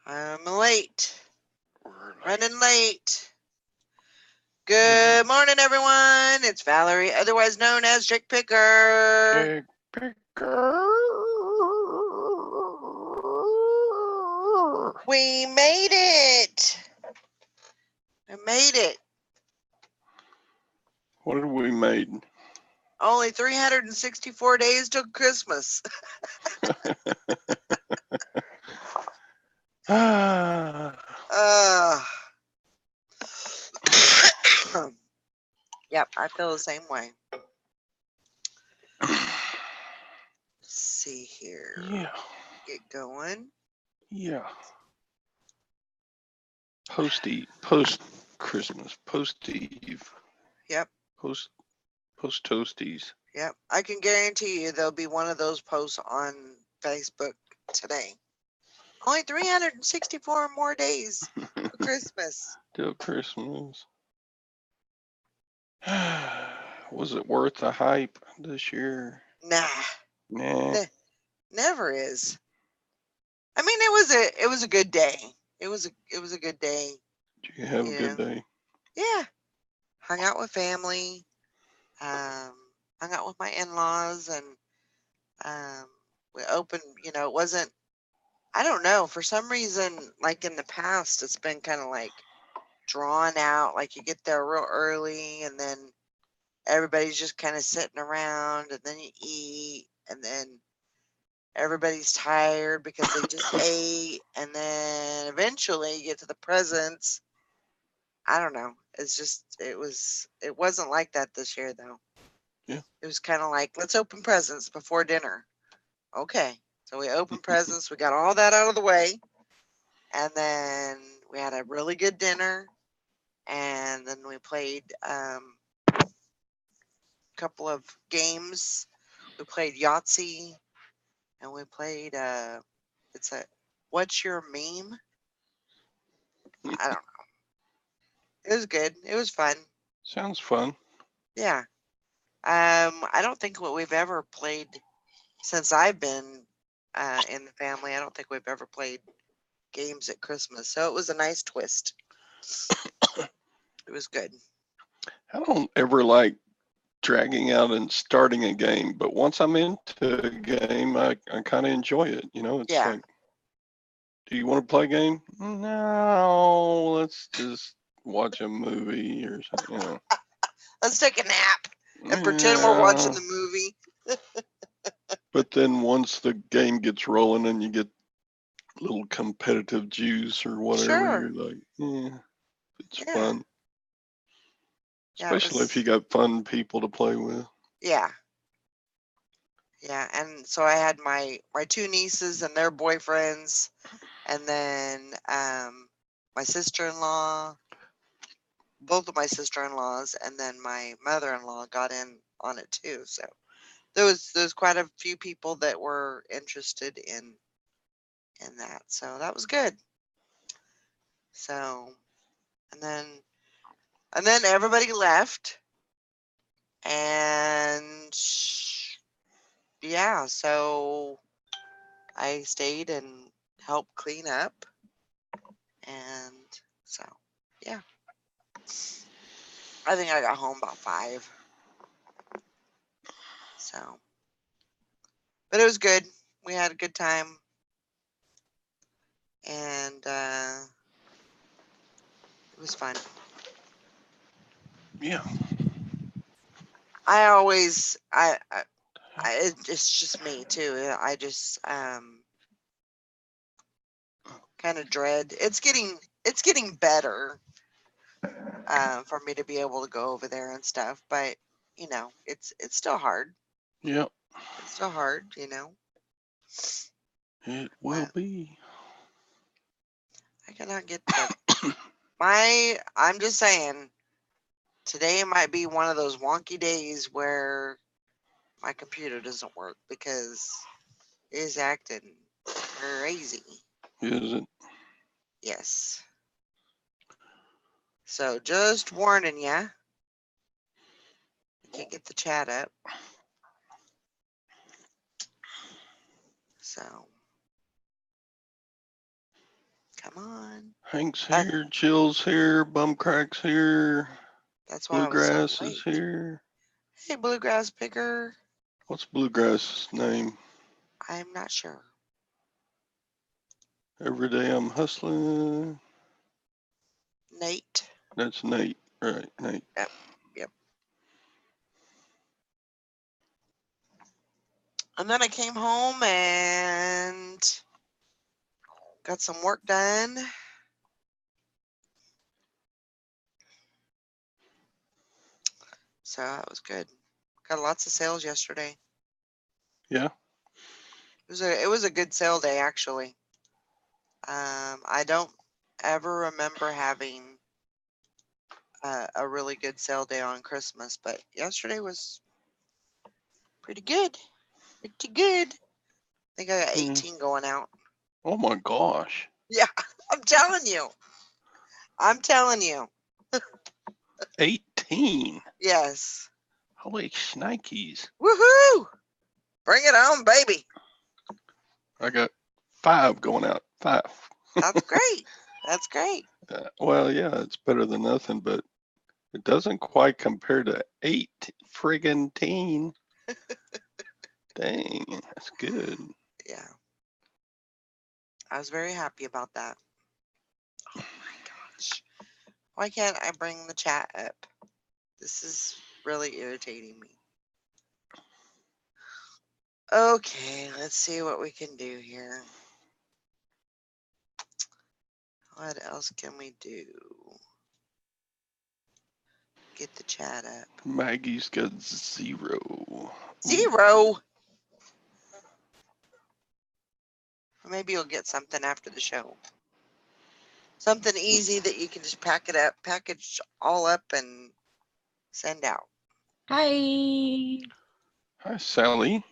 I'm late. We're Running late. Good morning, everyone. It's Valerie, otherwise known as Jake Picker. Egg picker. We made it. I made it. What have we made? Only 364 days till Christmas. Uh, yep, I feel the same way. Let's see here. Yeah. Get going. Yeah. Post Christmas, post Eve, Yep, post toasties. yep. I can guarantee you there'll be one of those posts on Facebook today. Only 364 more days for Christmas. Till Christmas. Was it worth the hype this year? Nah, Nah. never is. I mean, it was a good day. It was a good day. Did you have a Yeah, good day? yeah. Hung out with family. Um, hung out with my in-laws, and we opened. You know, it wasn't. I don't know. For some reason, like in the past, it's been kind of like drawn out. Like you get there real early, and then everybody's just kind of sitting around, and then you eat, and then everybody's tired because they just ate, and then eventually you get to the presents. I don't know. It wasn't like that this year though. Yeah. It was kind of like, let's open presents before dinner. Okay. So we opened presents, we got all that out of the way, and then we had a really good dinner, and then we played a couple of games. We played Yahtzee, and we played it's a what's your meme? I don't know. It was good. It was fun. Sounds fun. Yeah. I don't think what we've ever played since I've been in the family. I don't think we've ever played games at Christmas, so it was a nice twist. It was good. I don't ever like dragging out and starting a game, but once I'm into a game, I kind of enjoy it. You know, it's Yeah. like, do you want to play a game? No, let's just watch a movie or something. You know. Let's take a nap and pretend we're watching Yeah. the movie. But then once the game gets rolling and you get little competitive juice or whatever, Sure. you're like, yeah, it's Yeah. fun. Yeah, it Especially if you was. got fun people to play with. Yeah. Yeah, and so I had my two nieces and their boyfriends, and then my sister-in-law, both of my sister-in-laws, and then my mother-in-law got in on it too. So there was quite a few people that were interested in that. So that was good. So and then everybody left, and yeah, so I stayed and helped clean up, and so yeah, I think I got home about 5. So, but it was good. We had a good time, and it was fun. Yeah. I always, it's just me too. I just kind of dread. It's getting better for me to be able to go over there and stuff, but you know, it's still hard. Yeah. It's still hard, you know. It will Well, be. I cannot get the I'm just saying, today might be one of those wonky days where my computer doesn't work because it is acting crazy. Is it? Yes. So just warning ya. I can't get the chat up. So Hank's That, here, Jill's here, Bumcrack's here, that's why I was so Bluegrass is late. here. Hey, Bluegrass Picker. What's Bluegrass's name? I'm not sure. Every day I'm hustling. Nate. That's Nate, right? Nate. Yep. Yep. And then I came home and got some work done. So that was good. Got lots of sales yesterday. Yeah. It was a good sale day actually. I don't ever remember having a really good sale day on Christmas, but yesterday was pretty good. Pretty good. I think I got 18 going out. Oh my gosh. Yeah, I'm telling you. I'm telling you. 18. Yes. Holy shnikes. Woohoo! Bring it on, baby. I got 5 going out. 5. That's great. That's great. Well, yeah, it's better than nothing, but it doesn't quite compare to 8 friggin' teen. Dang, that's good. Yeah. I was very happy about that. Oh my gosh. Why can't I bring the chat up? This is really irritating me. Okay, let's see what we can do here. What else can we do? Get the chat up. Maggie's got 0. 0. Maybe you'll get something after the show. Something easy that you can just package all up and send out. Hi. Hi, Sally.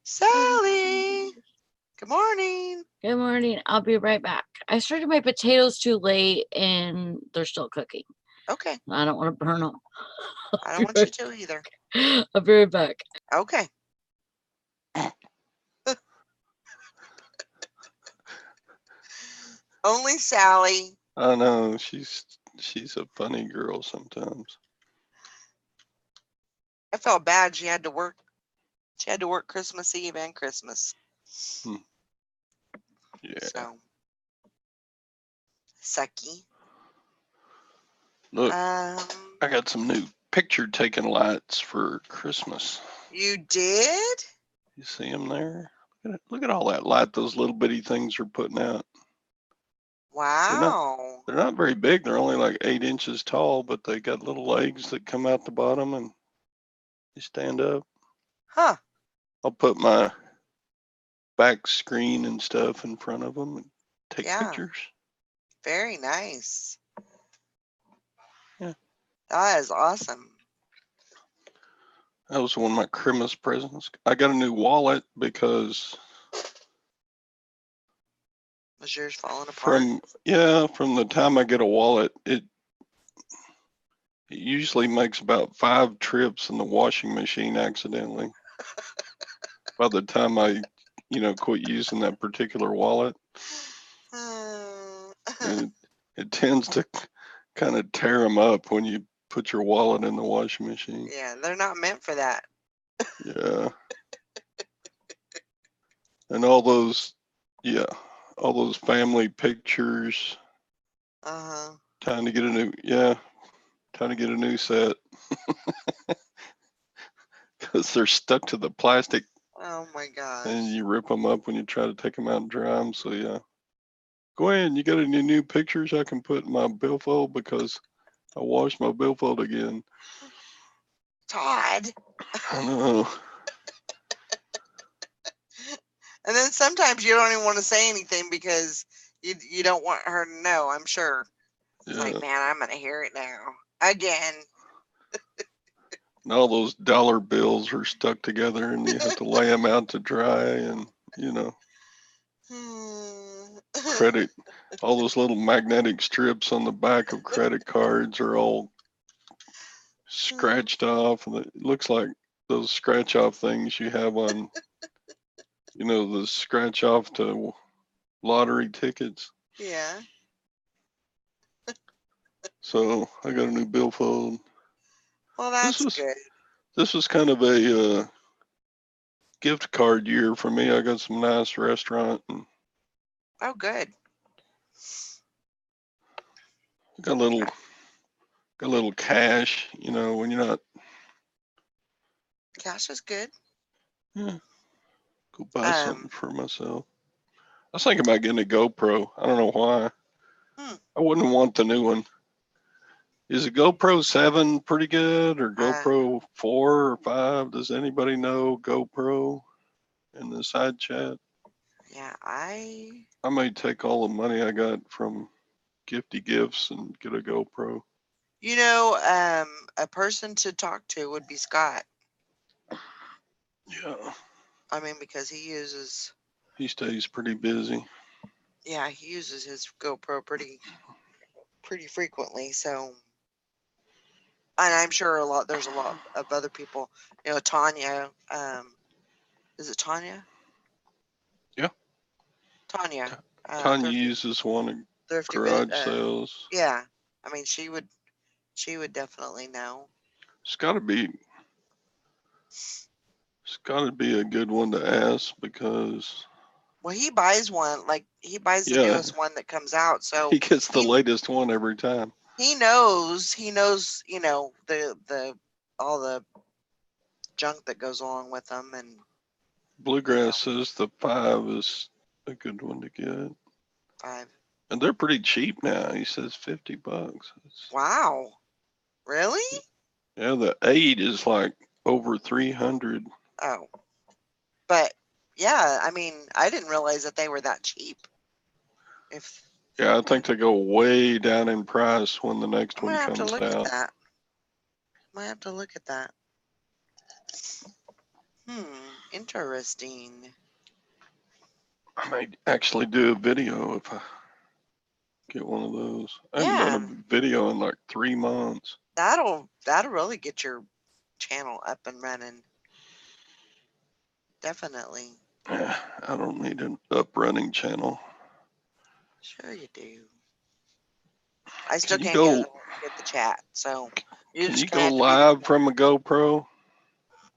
Sally, good morning. Good morning. I'll be right back. I started my potatoes too late and they're still cooking. Okay, I don't want to burn them. I don't want you to either. I'll be right back. Okay. Only Sally. I know, she's a funny girl sometimes. I felt bad. She had to work. She had to work Christmas Eve and Christmas. Yeah. So sucky. Look, I got some new picture taking lights for Christmas. You did? You see them there? Look at all that light those little bitty things are putting out. Wow. They're not very big. They're only like 8 inches tall, but they got little legs that come out the bottom and they stand up. Huh. I'll put my back screen and stuff in front of them and take pictures. Very nice. Yeah. That is awesome. That was one of my Christmas presents. I got a new wallet because Was yours falling apart? from the time I get a wallet, it usually makes about 5 trips in the washing machine accidentally. By the time I, quit using that particular wallet, and it tends to kind of tear them up when you put your wallet in the washing machine. Yeah, they're not meant for that. Yeah. And all those family pictures. Time to get a new set. Because they're stuck to the plastic. Oh my gosh. And you rip them up when you try to take them out and dry them. So yeah. Gwen, you got any new pictures I can put in my billfold because I washed my billfold again. Todd. I know. And then sometimes you don't even want to say anything because you don't want her to know, I'm sure. It's like, man, I'm going to hear it now. Again. And all those dollar bills are stuck together and you have to lay them out to dry and, credit, all those little magnetic strips on the back of credit cards are all scratched off. And it looks like those scratch off things you have on, the scratch off to lottery tickets. Yeah. So I got a new billfold. Well, This that's was good. this was kind of a gift card year for me. I got some nice restaurant and Oh, good. got a little cash. You know, when you're not, Cash is good. yeah, go buy something Um, for myself. I was thinking about getting a GoPro. I don't know why. hmm, I wouldn't want the new one. Is a GoPro 7 pretty good or uh, GoPro 4 or 5? Does anybody know GoPro in the side chat? yeah, I may take all the money I got from Gifty Gifts and get a GoPro. a person to talk to would be Scott. Yeah, I mean, because he uses, he stays pretty busy. yeah, he uses his GoPro pretty frequently. So, and I'm sure there's a lot of other people. Tanya. Is it Tanya? Yeah, Tanya. Tanya Thrifty, uses one at thrifty. garage sales. Yeah. I mean, she would definitely know. It's got to be, it's got to be a good one to ask because, Well, he buys one, like he buys the yeah, newest one that comes out. So he gets the he latest one every time. he knows, the all the junk that goes along with them, and Bluegrass says the 5 is a good one to get. five. And they're pretty cheap now. He says $50. Wow, really? Yeah, the 8 is like over 300. Oh, but yeah, I mean, I didn't realize that they were that cheap. If Yeah, I think they go way down in price when the next I'm one gonna have to comes look at out. that. I might have to look at that. Interesting. I might actually do a video if I get one of those. I haven't done Yeah, a video in like 3 months. that'll really get your channel up and running. Definitely. I don't need an up running channel. Sure you do. I still Can you can't get go? it get the chat, so you're Can just you gonna go have to be. live from a GoPro?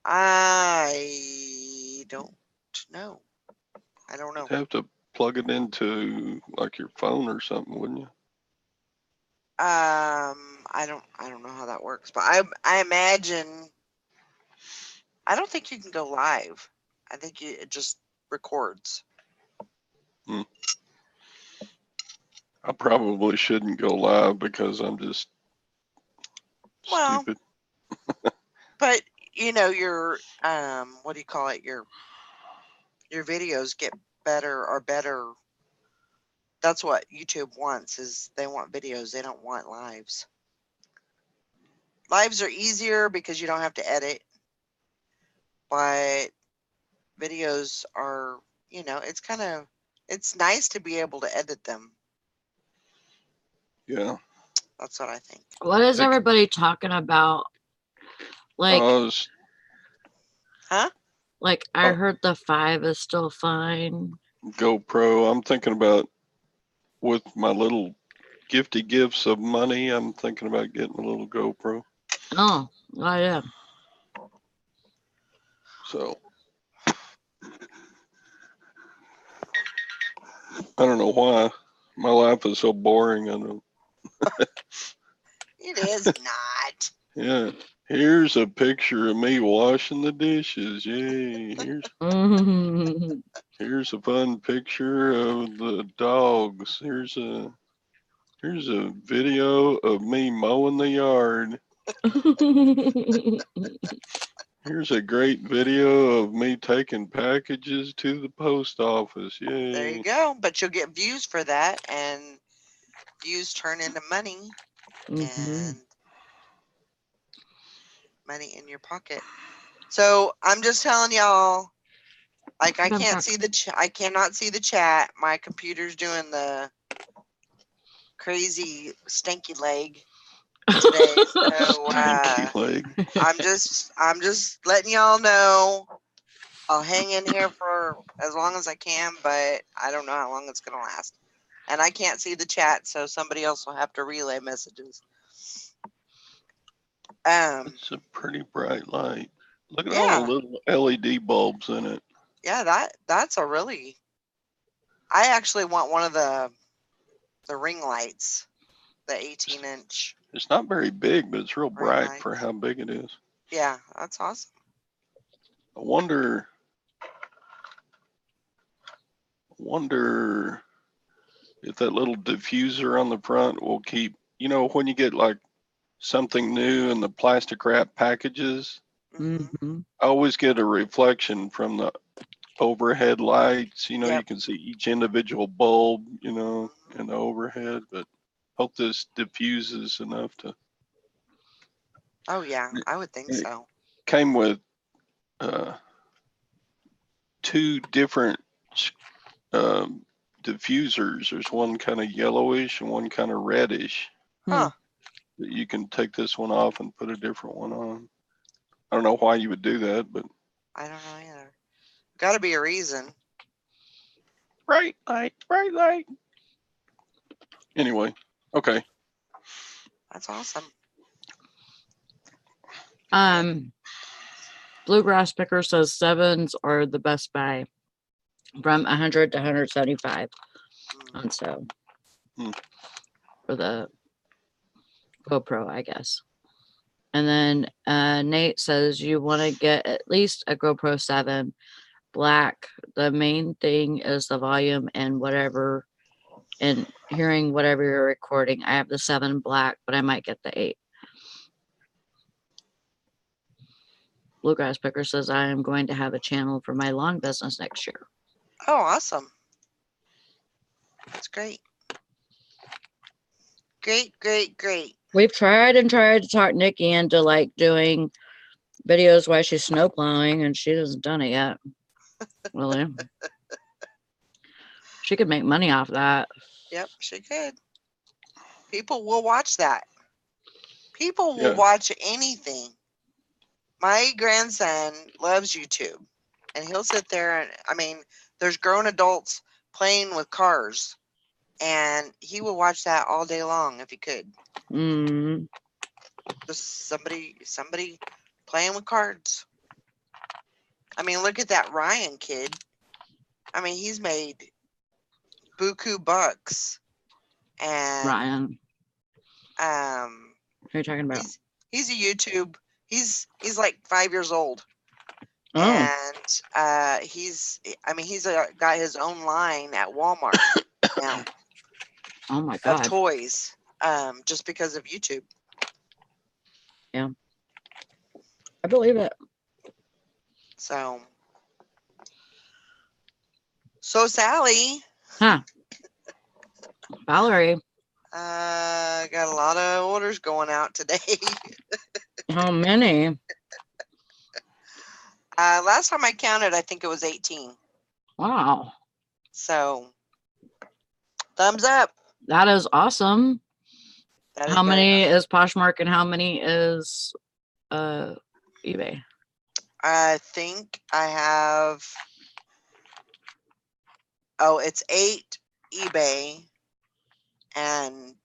I don't know. I don't know. You'd have to plug it into like your phone or something, wouldn't you? I don't know how that works, but I imagine I don't think you can go live. I think it just records. Hmm. I probably shouldn't go live because I'm just Well, stupid. but your what do you call it? Your videos get better or better. That's what YouTube wants, is they want videos. They don't want lives. Lives are easier because you don't have to edit, but videos are, it's nice to be able to edit them. Yeah. That's what I think. What is Take, everybody talking about? Like, was, Huh? I heard the 5 is still fine. GoPro. I'm thinking about with my little gifty gifts of money. I'm thinking about getting a little GoPro. Oh, yeah. So I don't know why my life is so boring. I don't. It is not. Yeah. Here's a picture of me washing the dishes. Yay. Here's a fun picture of the dogs. Here's a video of me mowing the yard. Here's a great video of me taking packages to the post office. There you Yay. go. But you'll get views for that, and views turn into money, and money in your pocket. So I'm just telling y'all, like I can't see I cannot see the chat. My computer's doing the crazy stinky leg today. So Stinky leg. I'm just letting y'all know. I'll hang in here for as long as I can, but I don't know how long it's gonna last. and I can't see the chat, so somebody else will have to relay messages. It's a pretty bright light. Look at Yeah. all the little LED bulbs in it. Yeah, that's a really. I actually want one of the ring lights, the 18-inch. It's not very big, but it's real Ring bright light. for how big it is. Yeah, that's awesome. I wonder if that little diffuser on the front will keep, when you get like something new in the plastic wrap packages, Mm-hmm. I always get a reflection from the overhead lights. You Yep. can see each individual bulb, in the overhead, but hope this diffuses enough to. Oh yeah, I would think It so. came with two different diffusers. There's one kind of yellowish and one kind of reddish. Huh. You can take this one off and put a different one on. I don't know why you would do that, but I don't know either. Got to be a reason. bright light. Anyway, okay. That's awesome. Bluegrass Picker says 7s are the best buy, from 100 to 175 on sale for the GoPro, I guess. And then Nate says you want to get at least a GoPro 7 black. The main thing is the volume and whatever, and hearing whatever you're recording. I have the 7 black, but I might get the 8. Bluegrass Picker says I am going to have a channel for my lawn business next year. Oh, awesome. That's great. Great. We've tried to talk Nikki into like doing videos while she's snow plowing, and she hasn't done it yet. Really. She could make money off that. Yep, she could. People will watch that. People will watch anything. My grandson loves YouTube, and he'll sit there and, there's grown adults playing with cars, and he will watch that all day long if he could. Just somebody playing with cards. Look at that Ryan kid. He's made buku bucks. And Ryan. Who are you talking about? He's a YouTube. He's like 5 years old. Oh. And he's got his own line at Walmart now. Oh my God. Of toys. Just because of YouTube. Yeah. I believe it. So Sally. Huh. Valerie. Got a lot of orders going out today. How many? Last time I counted, I think it was 18. Wow. So, thumbs up. That is awesome. That is how many awesome. is Poshmark and how many is eBay? I think I have. Oh, it's 8 eBay and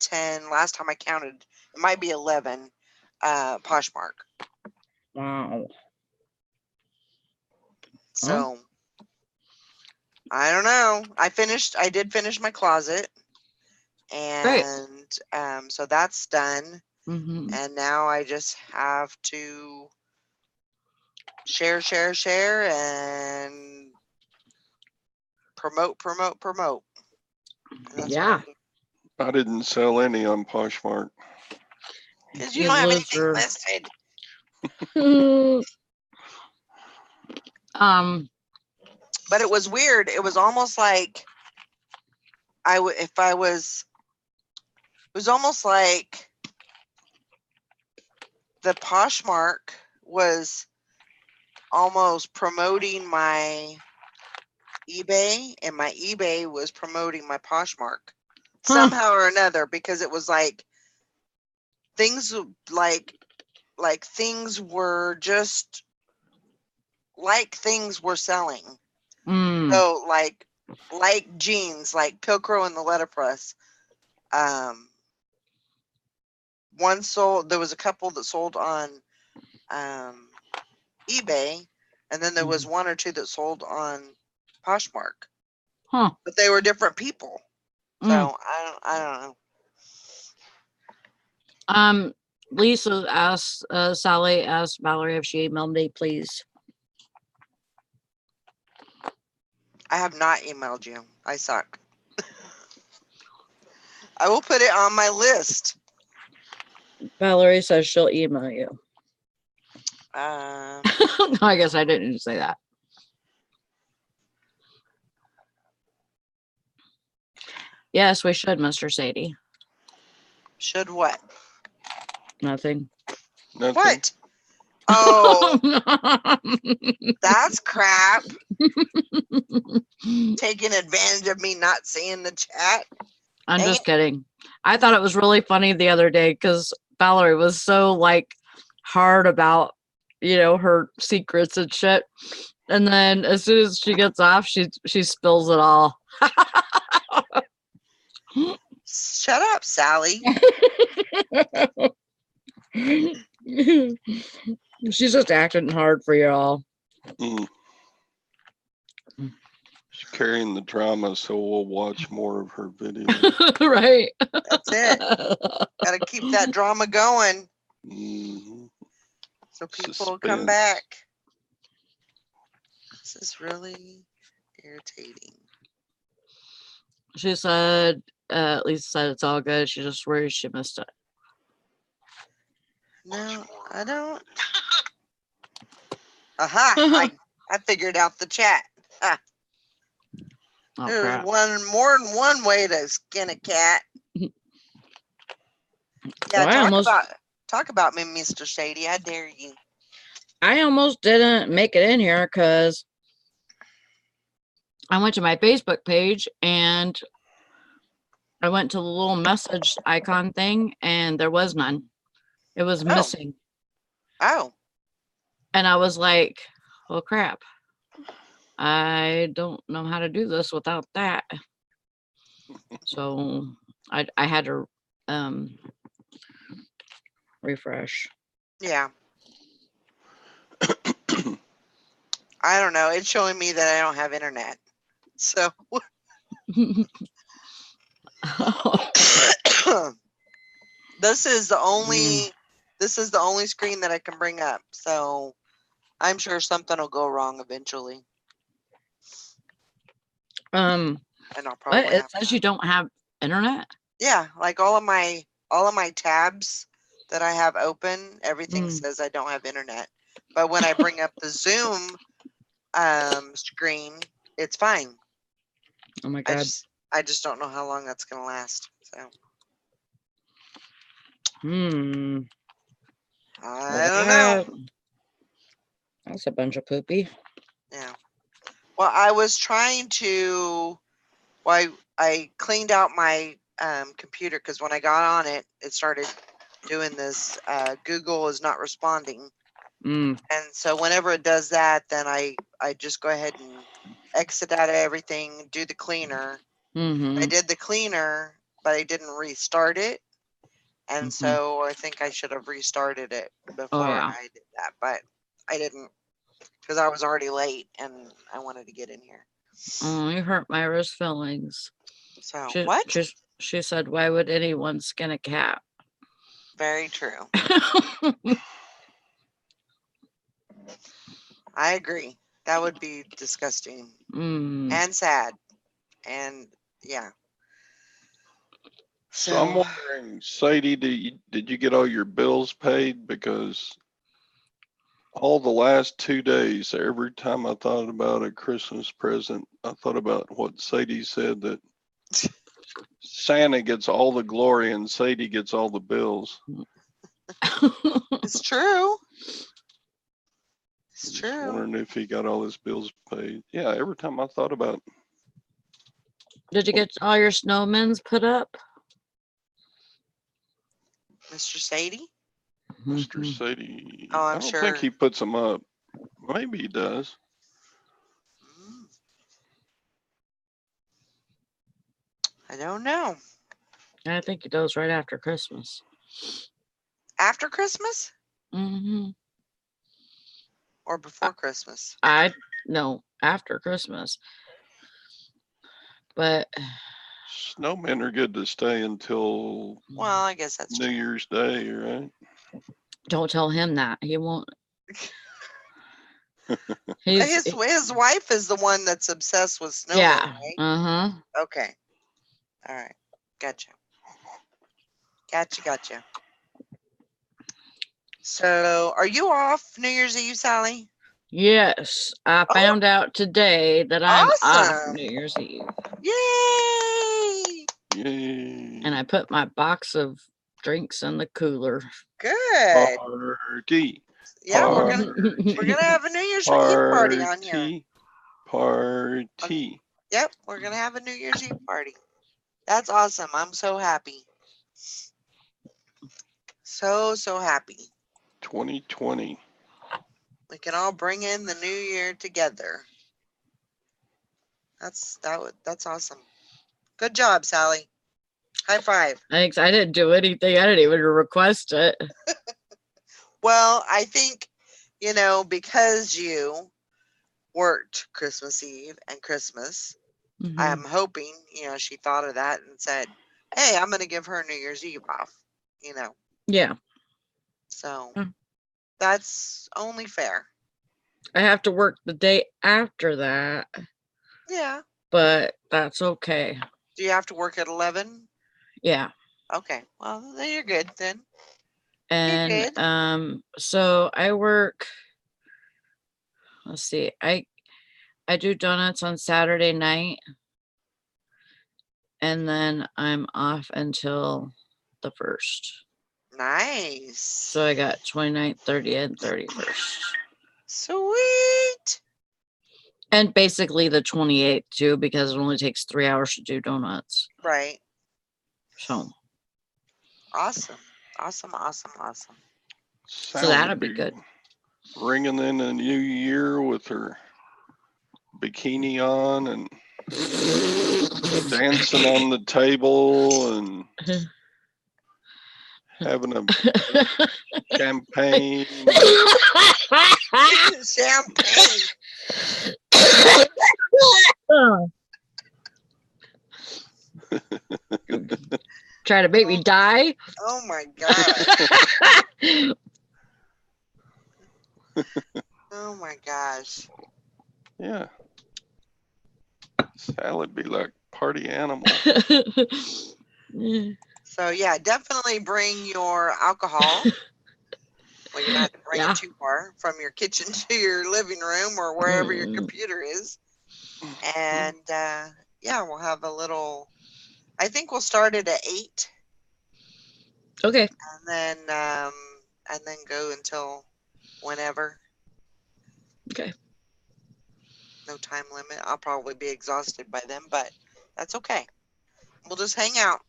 10. Last time I counted, it might be 11 Poshmark. Wow. So I don't know. I did finish my closet, and so that's done. Mm-hmm. And now I just have to share, and promote. Yeah. I didn't sell any on Poshmark. Because you don't have anything listed. But it was weird. It was almost like it was almost like the Poshmark was almost promoting my eBay, and my eBay was promoting my Poshmark somehow or another, because it was like things like things were just like things were selling. So like like jeans, like Pilcrow and the Letterpress. One sold. There was a couple that sold on eBay, and then there was one or two that sold on Poshmark. Huh. But they were different people. So Mm. I don't know. Lisa asked, Sally asked Valerie if she emailed me, please. I have not emailed you. I suck. I will put it on my list. Valerie says she'll email you. Um, I guess I didn't say that. Yes, we should, Mr. Sadie. should what? Nothing. Nothing. What? Oh, that's crap. Taking advantage of me not seeing the chat. I'm Dang just it. kidding. I thought it was really funny the other day because Valerie was so like hard about, her secrets and shit. And then as soon as she gets off, she spills it all. Shut up, Sally. She's just acting hard for y'all. Mm. She's carrying the drama, so we'll watch more of her videos. Right. That's it. Gotta keep that drama going Mm-hmm. so people will come back. This is really irritating. She said, Lisa said it's all good. She just worries she missed it. No, I don't. Aha! I figured out the chat. Ah, Oh, there's crap. more than one way to skin a cat. Yeah, Well, talk about me, Mr. Shady. I dare you. I almost didn't make it in here because I went to my Facebook page and I went to the little message icon thing and there was none. It was missing. Oh. And I was like, well, crap. I don't know how to do this without that. So I had to refresh. Yeah. I don't know. It's showing me that I don't have internet. So this is the only screen that I can bring up. So I'm sure something will go wrong eventually. And I'll probably What? It says you don't have internet? Yeah, like all of my tabs that I have open, everything says I don't have internet. But when I bring up the Zoom screen, it's fine. Oh my God. I just don't know how long that's gonna last. So I don't know. That's a bunch of poopy. Yeah. Well, I was trying to. Well, I cleaned out my computer because when I got on it, it started doing this. Google is not responding. And so whenever it does that, then I just go ahead and exit out of everything, do the cleaner. I did the cleaner, but I didn't restart it. And so I think I should have restarted it before I did that, but I didn't because I was already late and I wanted to get in here. Oh, you hurt Myra's feelings. So what? She said, why would anyone skin a cat? Very true. I agree. That would be disgusting and sad. And yeah. So I'm wondering, Sadie, did you get all your bills paid? Because all the last 2 days, every time I thought about a Christmas present, I thought about what Sadie said, that Santa gets all the glory and Sadie gets all the bills. It's true. It's Just true. wondering if he got all his bills paid. Yeah, every time I thought about. Did you get all your snowmen put up? Mr. Sadie? Mr. Sadie. Oh, I I'm don't sure. think he puts them up. Maybe he does. don't know. I think it goes right after Christmas. After Christmas Hmm or before Christmas? No, after Christmas. But Snowmen are good to stay until Well, I guess that's New true. Year's Day, right? don't tell him that. He won't. He's His wife is the one that's obsessed with snowmen, yeah. right? Uh-huh. Okay. All right. Gotcha. Gotcha. So, are you off New Year's Eve, Sally? Yes. I Oh, found out today that I'm off awesome. New Year's Eve. Yay! Yay. And I put my box of drinks in the cooler. Good. Party. Yeah, we're Party. gonna have a New Year's Eve party on here. Party. Yep, we're gonna have a New Year's Eve party. That's awesome. I'm so happy. So happy. 2020. We can all bring in the new year together. That's awesome. Good job, Sally. High five. Thanks. I didn't do anything. I didn't even request it. Well, I think, because you worked Christmas Eve and Christmas, Mhm. I'm hoping, she thought of that and said, hey, I'm going to give her New Year's Eve off, Yeah. So Mm. that's only fair. I have to work the day after that, Yeah. but that's okay. Do you have to work at 11? Yeah. Okay. Well, then you're good then. And good. so I work, let's see, I do donuts on Saturday night, and then I'm off until the 1st. Nice. So I got 29th, 30th, and 31st. Sweet. And basically the 28th too, because it only takes 3 hours to do donuts. Right. So Awesome. So that'll be good. Ringing in a new year with her bikini on and dancing on the table and having a champagne. Champagne. Try to make me die. Oh my god. Oh my gosh. Yeah. Salad be like party animal. So yeah, definitely bring your alcohol. Well, you're not to bring Yeah. it too far from your kitchen to your living room or wherever your computer is. And yeah, we'll have a little. I think we'll start it at 8. Okay. And then go until whenever. Okay. No time limit. I'll probably be exhausted by then, but that's okay. We'll just hang out,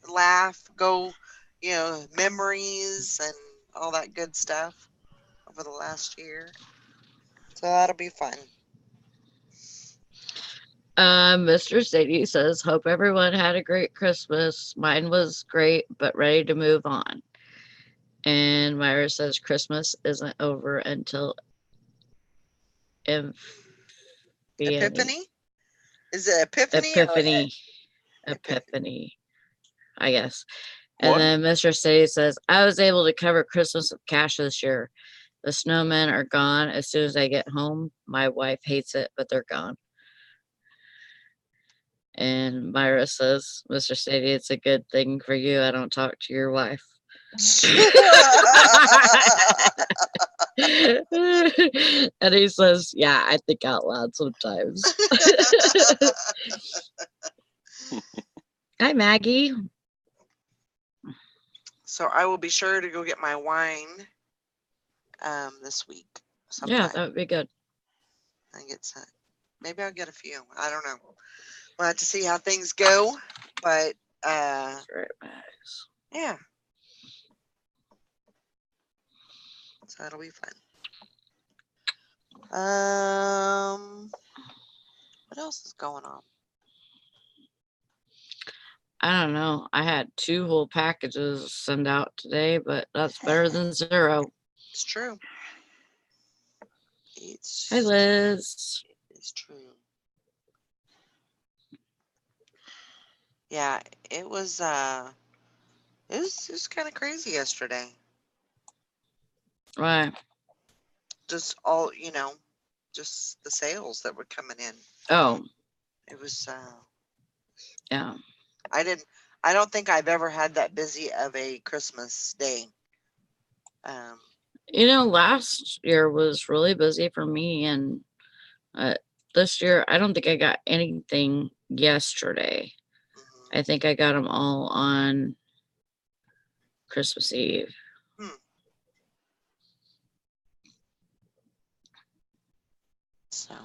laugh, go, memories and all that good stuff over the last year. So that'll be fun. Mr. Sadie says, hope everyone had a great Christmas. Mine was great, but ready to move on. And Myra says Christmas isn't over until Epiphany? Is it Epiphany? Epiphany, I guess. What? And then Mr. Sadie says, I was able to cover Christmas with cash this year. The snowmen are gone as soon as I get home. My wife hates it, but they're gone. And Myra says, Mr. Sadie, it's a good thing for you. I don't talk to your wife. And he says, yeah, I think out loud sometimes. Hi, Maggie. So I will be sure to go get my wine this week. Sometime. Yeah, that would be good. I get some. Maybe I'll get a few. I don't know. We'll have to see how things go. But That's right, Max. yeah. So that'll be fun. What else is going on? I don't know. I had 2 whole packages sent out today, but that's better than 0. It's true. Hi, Liz. It's true. Yeah, it was kind of crazy yesterday. Right. Just all, just the sales that were coming in. Oh, It was yeah. I don't think I've ever had that busy of a Christmas day. Last year was really busy for me, and this year I don't think I got anything yesterday. mhm. I think I got them all on Christmas Eve. So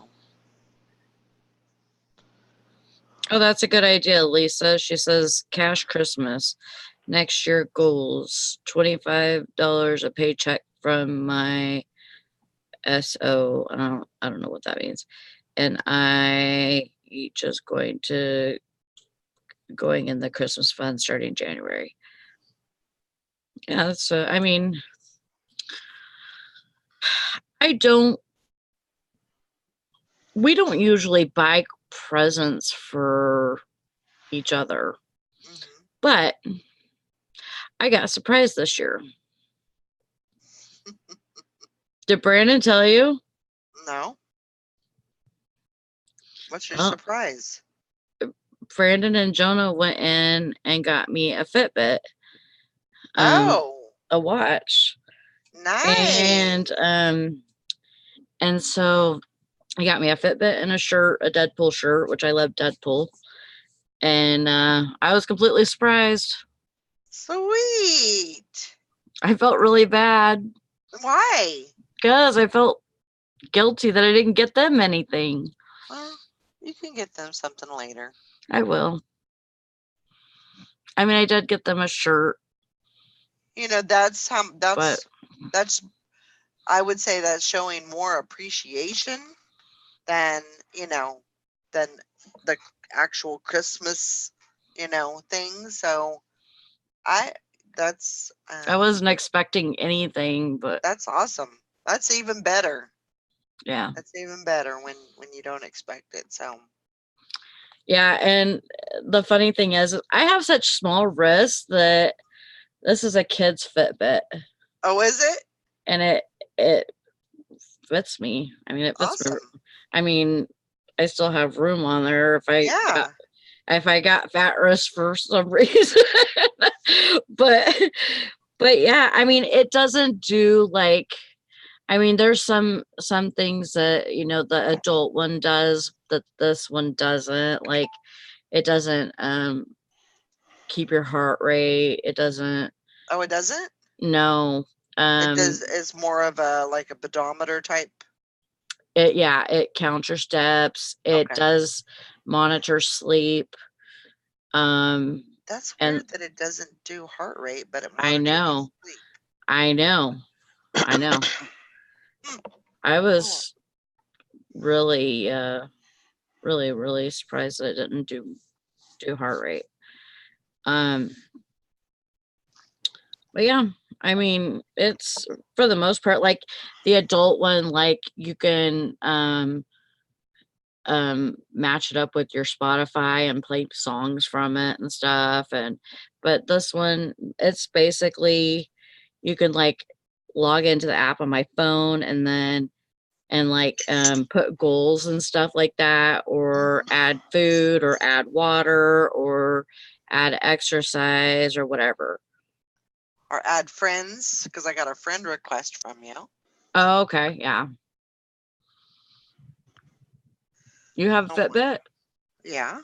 Oh, that's a good idea, Lisa. She says cash Christmas. Next year goals, $25 a paycheck from my SO. I don't know what that means. And I each is going in the Christmas fund starting January. Yeah, that's I mean, we don't usually buy presents for each other, but I got surprised this year. Did Brandon tell you? No. What's your Well, surprise? Brandon and Jonah went in and got me a Fitbit. Oh, a watch. nice. And so he got me a Fitbit and a shirt, a Deadpool shirt, which I love Deadpool. And I was completely surprised. Sweet. I felt really bad Why? because I felt guilty that I didn't get them anything. Well, you can get them something later. I will. I mean, I did get them a shirt. That's But I would say that's showing more appreciation than than the actual Christmas, thing. So I wasn't expecting anything, but that's awesome. That's even better. yeah. That's even better when you don't expect it. So yeah, and the funny thing is I have such small wrists that this is a kid's Fitbit. Oh, is it? And it fits me. I mean, it fits awesome. me. I mean, I still have room on there if I got fat wrists for some reason. but yeah, I mean, it doesn't do like, I mean, there's some things that, the adult one does that this one doesn't. Like, it doesn't keep your heart rate. It doesn't. Oh, it doesn't? No. It does. It's more of a like a pedometer type. It counts your steps. It Okay. does monitor sleep. That's weird that it doesn't do heart rate, but it monitors I know. sleep. I know. I was really, really, really surprised that it didn't do heart rate. But yeah, I mean, it's for the most part like the adult one, like you can match it up with your Spotify and play songs from it and stuff. But this one, it's basically you can like log into the app on my phone and put goals and stuff like that, or add food or add water or add exercise or whatever. Or add friends, because I got a friend request from you. Oh, okay. Yeah. You have a Fitbit? Yeah.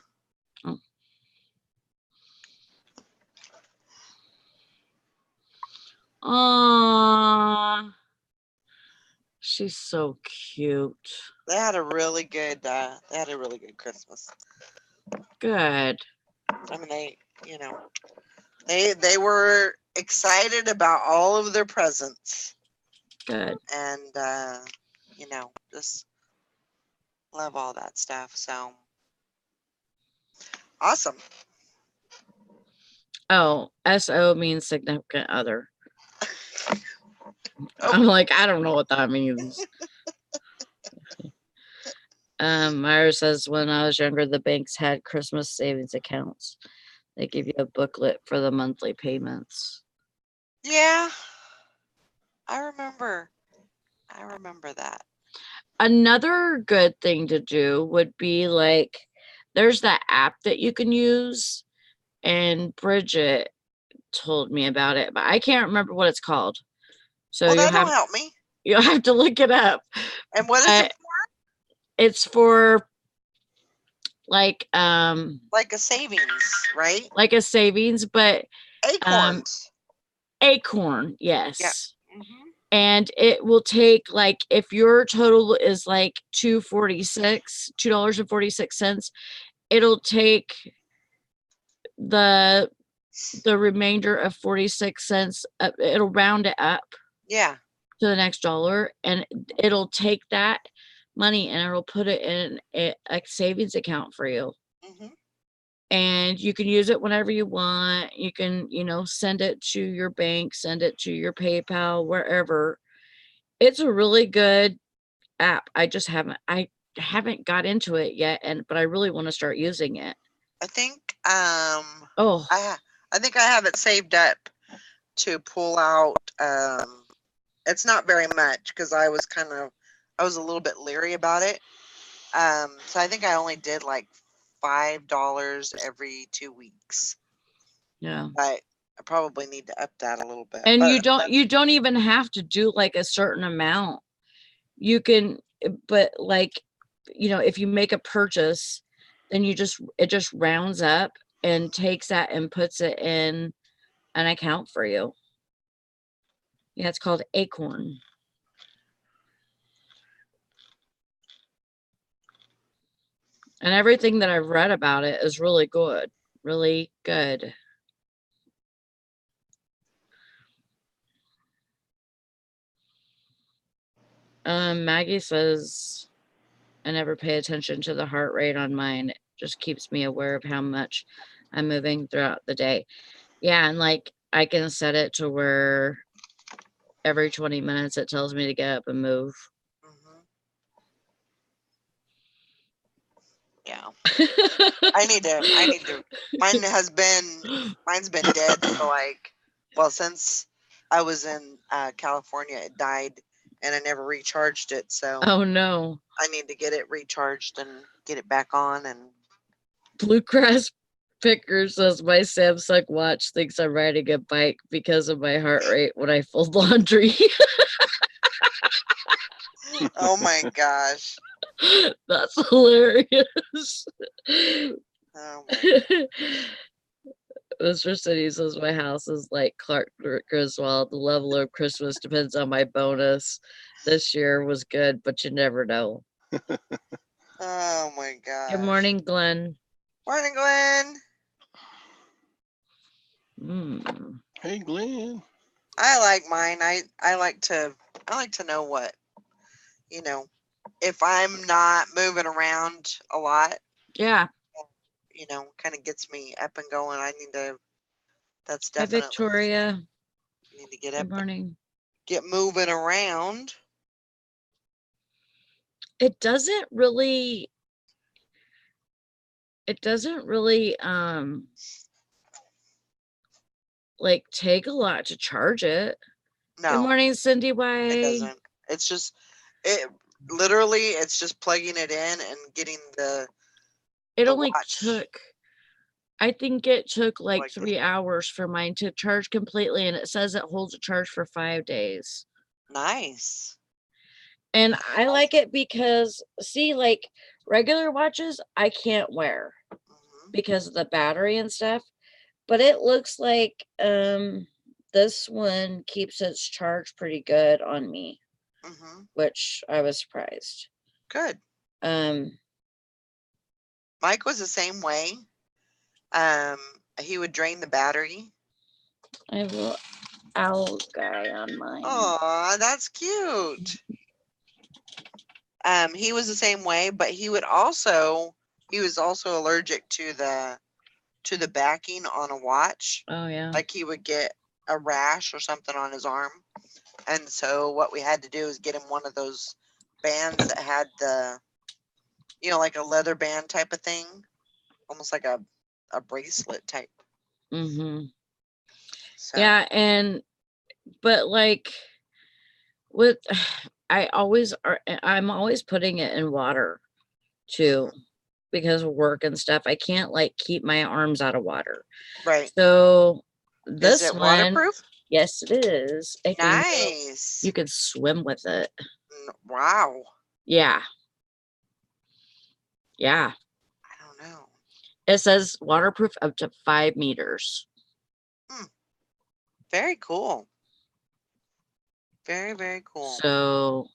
Oh. She's so cute. They had a really good Christmas. Good. I mean, they were excited about all of their presents. Good. And just love all that stuff. So awesome. Oh, SO means significant other. Oh. I'm like, I don't know what that means. Myra says, when I was younger, the banks had Christmas savings accounts. They give you a booklet for the monthly payments. Yeah, I remember that. Another good thing to do would be like, there's that app that you can use, and Bridget told me about it, but I can't remember what it's called. So Well, that'll help me. you'll have to look it up. And what is it for? It's for like Like a savings, right? like a savings, but Acorns. Acorn, yes. Mhm. And it will take, like, if your total is like $2.46, it'll take the remainder of 46 cents, it'll round it up Yeah. to the next dollar, and it'll take that money and it'll put it in a savings account for you. Mhm. And you can use it whenever you want. You can, send it to your bank, send it to your PayPal, wherever. It's a really good app. I haven't got into it yet, but I really want to start using it. I think Oh, I think I have it saved up to pull out. It's not very much because I was a little bit leery about it. So I think I only did like $5 every 2 weeks. yeah. But I probably need to up that a little bit. And but you don't even have to do like a certain amount. You can, but like, if you make a purchase, then it just rounds up and takes that and puts it in an account for you. Yeah, it's called Acorn. And everything that I've read about it is really good. Really good. Maggie says, I never pay attention to the heart rate on mine. It just keeps me aware of how much I'm moving throughout the day. Yeah, and like I can set it to where every 20 minutes it tells me to get up and move. Mhm. Yeah. I need to. Mine's been dead for like, well, since I was in California, it died, and I never recharged it. So Oh no. I need to get it recharged and get it back on. And Bluegrass Picker says my Samsung watch thinks I'm riding a bike because of my heart rate when I fold laundry. oh my gosh. That's hilarious. Oh my. Mr. City says my house is like Clark Griswold. The level of Christmas depends on my bonus. This year was good, but you never know. Oh my gosh. Good morning, Glenn. Morning, Glenn. Hey, Glenn. I like mine. I like to know what, if I'm not moving around a lot. Yeah. Kind of gets me up and going. That's Hi, definitely. Victoria. Need to get up. Good morning. Get moving around. It doesn't really like take a lot to charge it. No. Good morning, Cindy White. It doesn't. It's just it's just plugging it in and getting the. It the only watch. I think it took like 3 hours for mine to charge completely, and it says it holds a charge for 5 days. Nice. And I like it because, see, like regular watches I can't wear because of the battery and stuff, but it looks like this one keeps its charge pretty good on me, which I was surprised. Good. Mike was the same way. He would drain the battery. I have a owl guy on mine. Aw, that's cute. He was the same way, but he was also allergic to the to the backing on a watch. Oh yeah. Like he would get a rash or something on his arm. And so what we had to do is get him one of those bands that had the, like a leather band type of thing, almost like a bracelet type. Mm-hmm. So, Yeah, but like with I'm always putting it in water too because of work and stuff. I can't like keep my arms out of water. right. So Is this it one, waterproof? yes, it is. I think Nice. you could swim with it. Wow. Yeah. Yeah. I don't know. It says waterproof up to 5 meters. Very cool. Very, very cool. So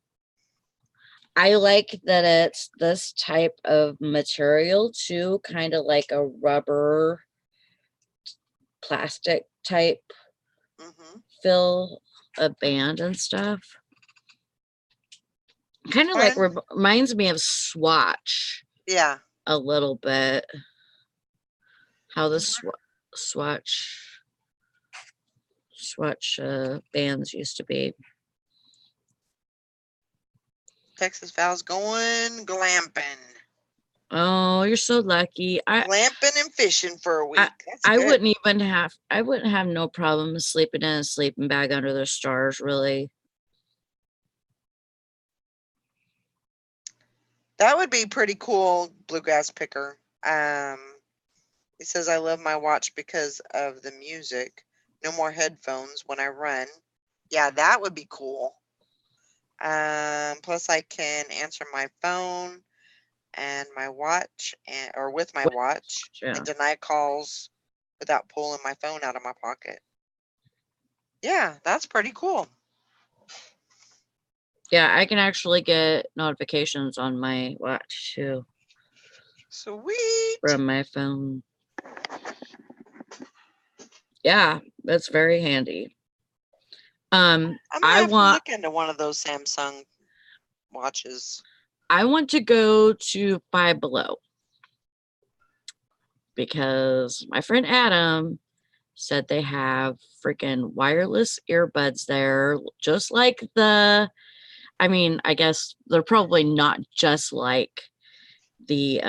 I like that it's this type of material too, kind of like a rubber plastic type Mm-hmm. fill a band and stuff. Kind of like Fun. reminds me of Swatch Yeah. a little bit. How the Swatch bands used to be. Texas Val's going glamping. Oh, you're so lucky. Glamping and fishing for a week. That's I good. wouldn't have no problem sleeping in a sleeping bag under the stars, really. That would be pretty cool, Bluegrass Picker. He says, I love my watch because of the music. No more headphones when I run. Yeah, that would be cool. Plus I can answer my phone and my watch or with my watch Yeah. and deny calls without pulling my phone out of my pocket. Yeah, that's pretty cool. Yeah, I can actually get notifications on my watch too Sweet. from my phone. Yeah, that's very handy. I might I have to want look into one of those Samsung watches. I want to go to Five Below because my friend Adam said they have freaking wireless earbuds there, just like I guess they're probably not just like the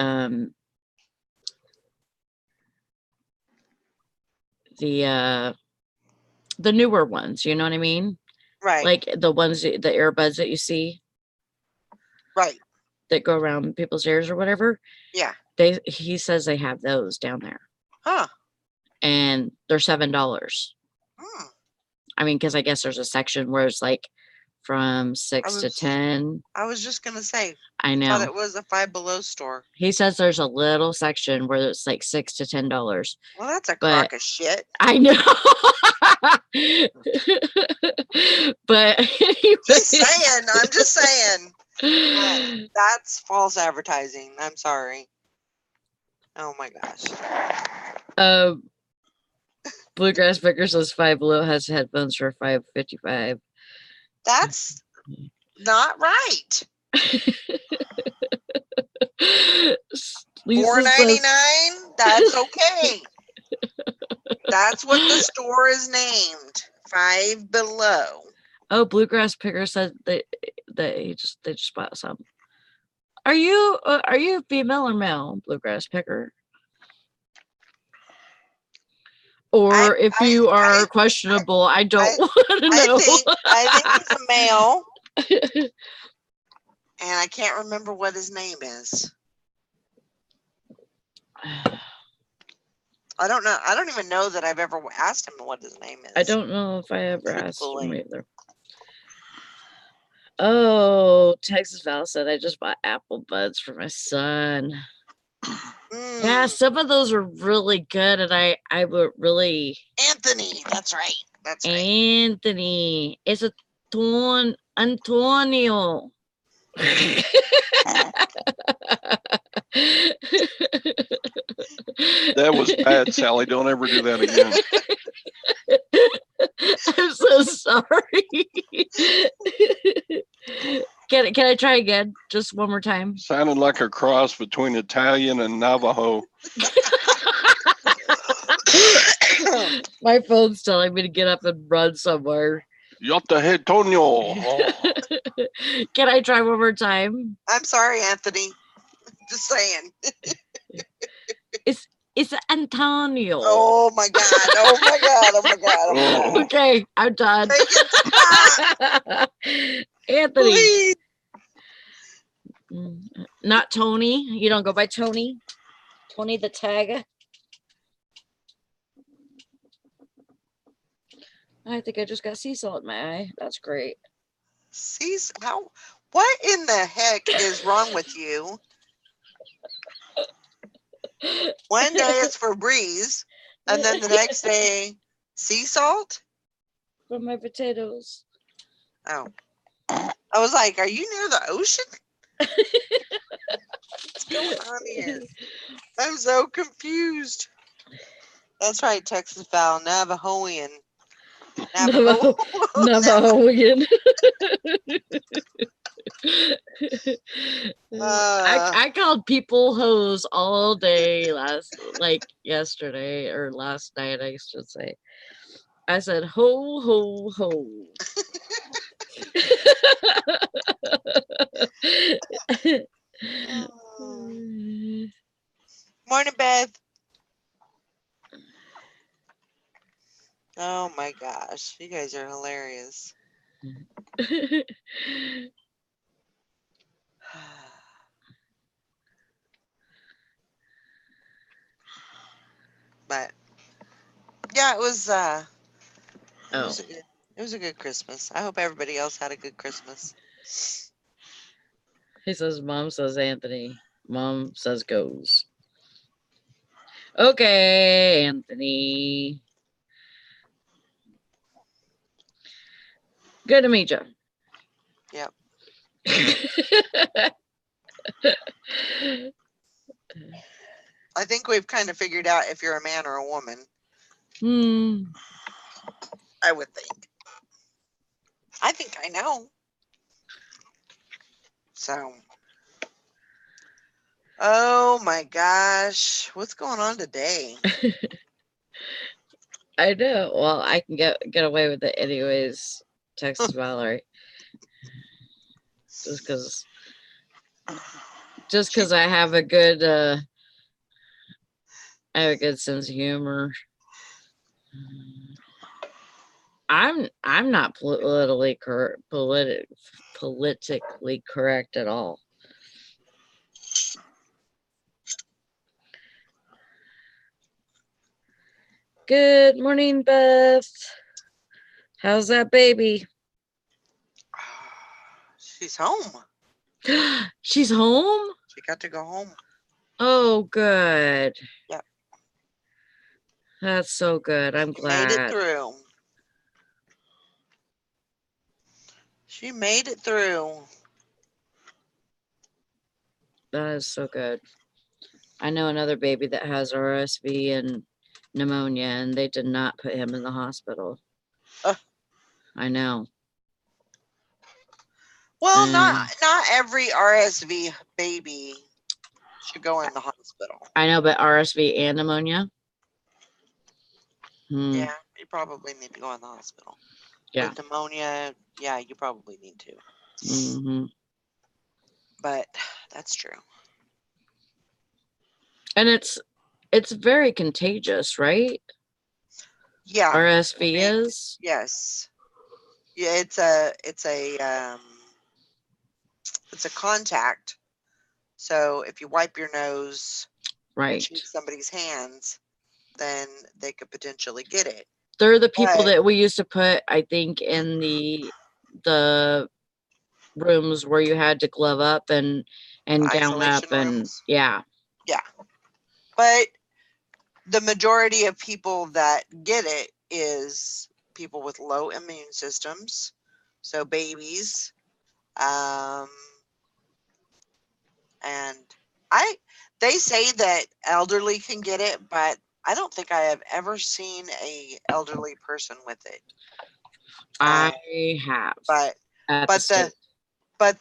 newer ones, you know what I mean? Right. Like the earbuds that you see Right. that go around people's ears or whatever. Yeah. He says they have those down there. Huh. And they're $7. I mean, because I guess there's a section where it's like from 6 to 10. I was just gonna say. I I know. thought it was a Five Below store. He says there's a little section where it's like $6 to $10. Well, that's a crock of shit. I know. But Just saying. I'm just saying. That's false advertising. I'm sorry. Oh my gosh. Bluegrass Picker says Five Below has headphones for $5.55. That's not right. $4.99. That's okay. That's what the store is named. Five Below. Oh, Bluegrass Picker said they just bought some. Are you female or male, Bluegrass Picker? Or if you are questionable, I don't want to know. I think it's a male. And I can't remember what his name is. I don't know. I don't even know that I've ever asked him what his name is. I don't know if I ever asked him either. Oh, Texas Val said I just bought Apple Buds for my son. Yeah, some of those are really good, and I would really. Anthony, that's right. That's right. Anthony, it's Antonio. That was bad, Sally. Don't ever do that again. I'm so sorry. Can I try again? Just one more time. Sounded like a cross between Italian and Navajo. My phone's telling me to get up and run somewhere. You up the head, Tonio. Can I try one more time? I'm sorry, Anthony. Just saying. It's Antonio. Oh my God. Oh my God. Oh my God. Oh my God. Okay, I'm done. Make it stop, Anthony, please. not Tony. You don't go by Tony. Tony the Tag. I think I just got sea salt in my eye. That's great. See how? What in the heck is wrong with you? One day it's for breeze, and then the next day, sea salt. From my potatoes. Oh, I was like, are you near the ocean? What's going on here? I'm so confused. That's right, Texas Val, Navajoan. Navajoan. Uh, I called people hoes all day yesterday or last night, I should say. I said ho ho ho. Morning, Beth. Oh my gosh, you guys are hilarious. But yeah, it was it was a good Christmas. I hope everybody else had a good Christmas. He says, Mom says Anthony. Mom says goes. Okay, Anthony. Good to meet you. Yep. I think we've kind of figured out if you're a man or a woman. I would think. I think I know. So. Oh my gosh. What's going on today? I know. Well, I can get away with it anyways. Texas Valerie. Just because I have a good sense of humor. I'm not politically correct at all. Good morning, Beth. How's that baby? She's home. She's home? She got to go home. Oh, good. Yep. That's so good. I'm glad. Made it through. She made it through. That is so good. I know another baby that has RSV and pneumonia, and they did not put him in the hospital. I know. Well, not every RSV baby should go in the hospital. I know, but RSV and pneumonia? Yeah, you probably need to go in the hospital. Yeah. With pneumonia, yeah, you probably need to. But that's true. And it's very contagious, right? Yeah. RSV is? Yes. Yeah, it's a contact. So if you wipe your nose, right, shake somebody's hands, then they could potentially get it. They're the people that we used to put, I think, in the rooms where you had to glove up and gown up and yeah. But the majority of people that get it is people with low immune systems, so babies, and they say that elderly can get it, but I don't think I have ever seen a elderly person with it. I have, but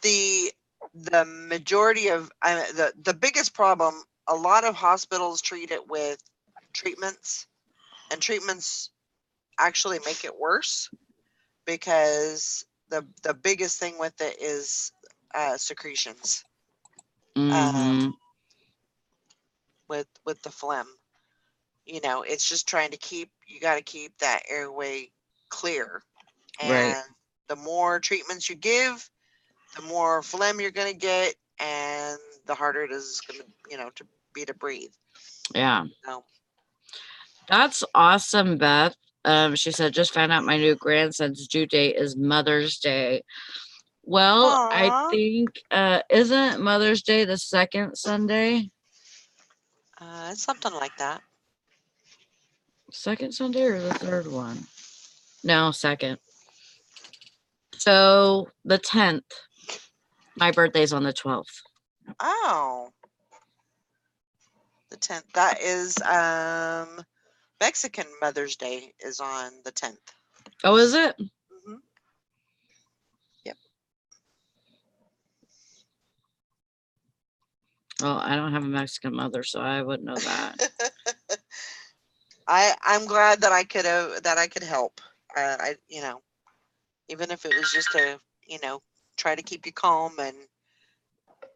the majority of the biggest problem, a lot of hospitals treat it with treatments, and treatments actually make it worse, because the biggest thing with it is secretions Mhm. with the phlegm. You know, it's just trying to you got to keep that airway clear. Right. And the more treatments you give, the more phlegm you're going to get, and the harder it is going to, to be to breathe. Yeah. So, That's awesome, Beth. She said, just found out my new grandson's due date is Mother's Day. Well, I aw, think, isn't Mother's Day the second Sunday? it's something like that. Second Sunday or the third one? No, second. So the 10th. My birthday's on the 12th. Oh, the 10th. That is Mexican Mother's Day is on the 10th. Oh, is it? Hmm. Yep. Well, I don't have a Mexican mother, so I wouldn't know that. I'm glad that I could help. Even if it was just to, try to keep you calm and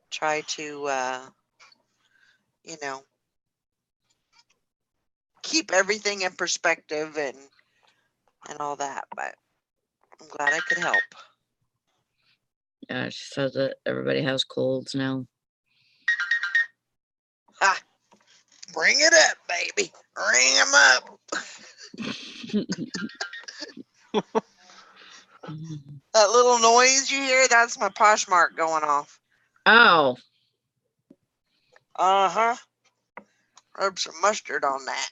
try to, you know, keep everything in perspective and all that. But I'm glad I could help. Yeah, she says that everybody has colds now. Ha! Bring it up, baby. Ring them up. That little noise you hear, that's my Poshmark going off. Oh, Uh-huh. Rub some mustard on that.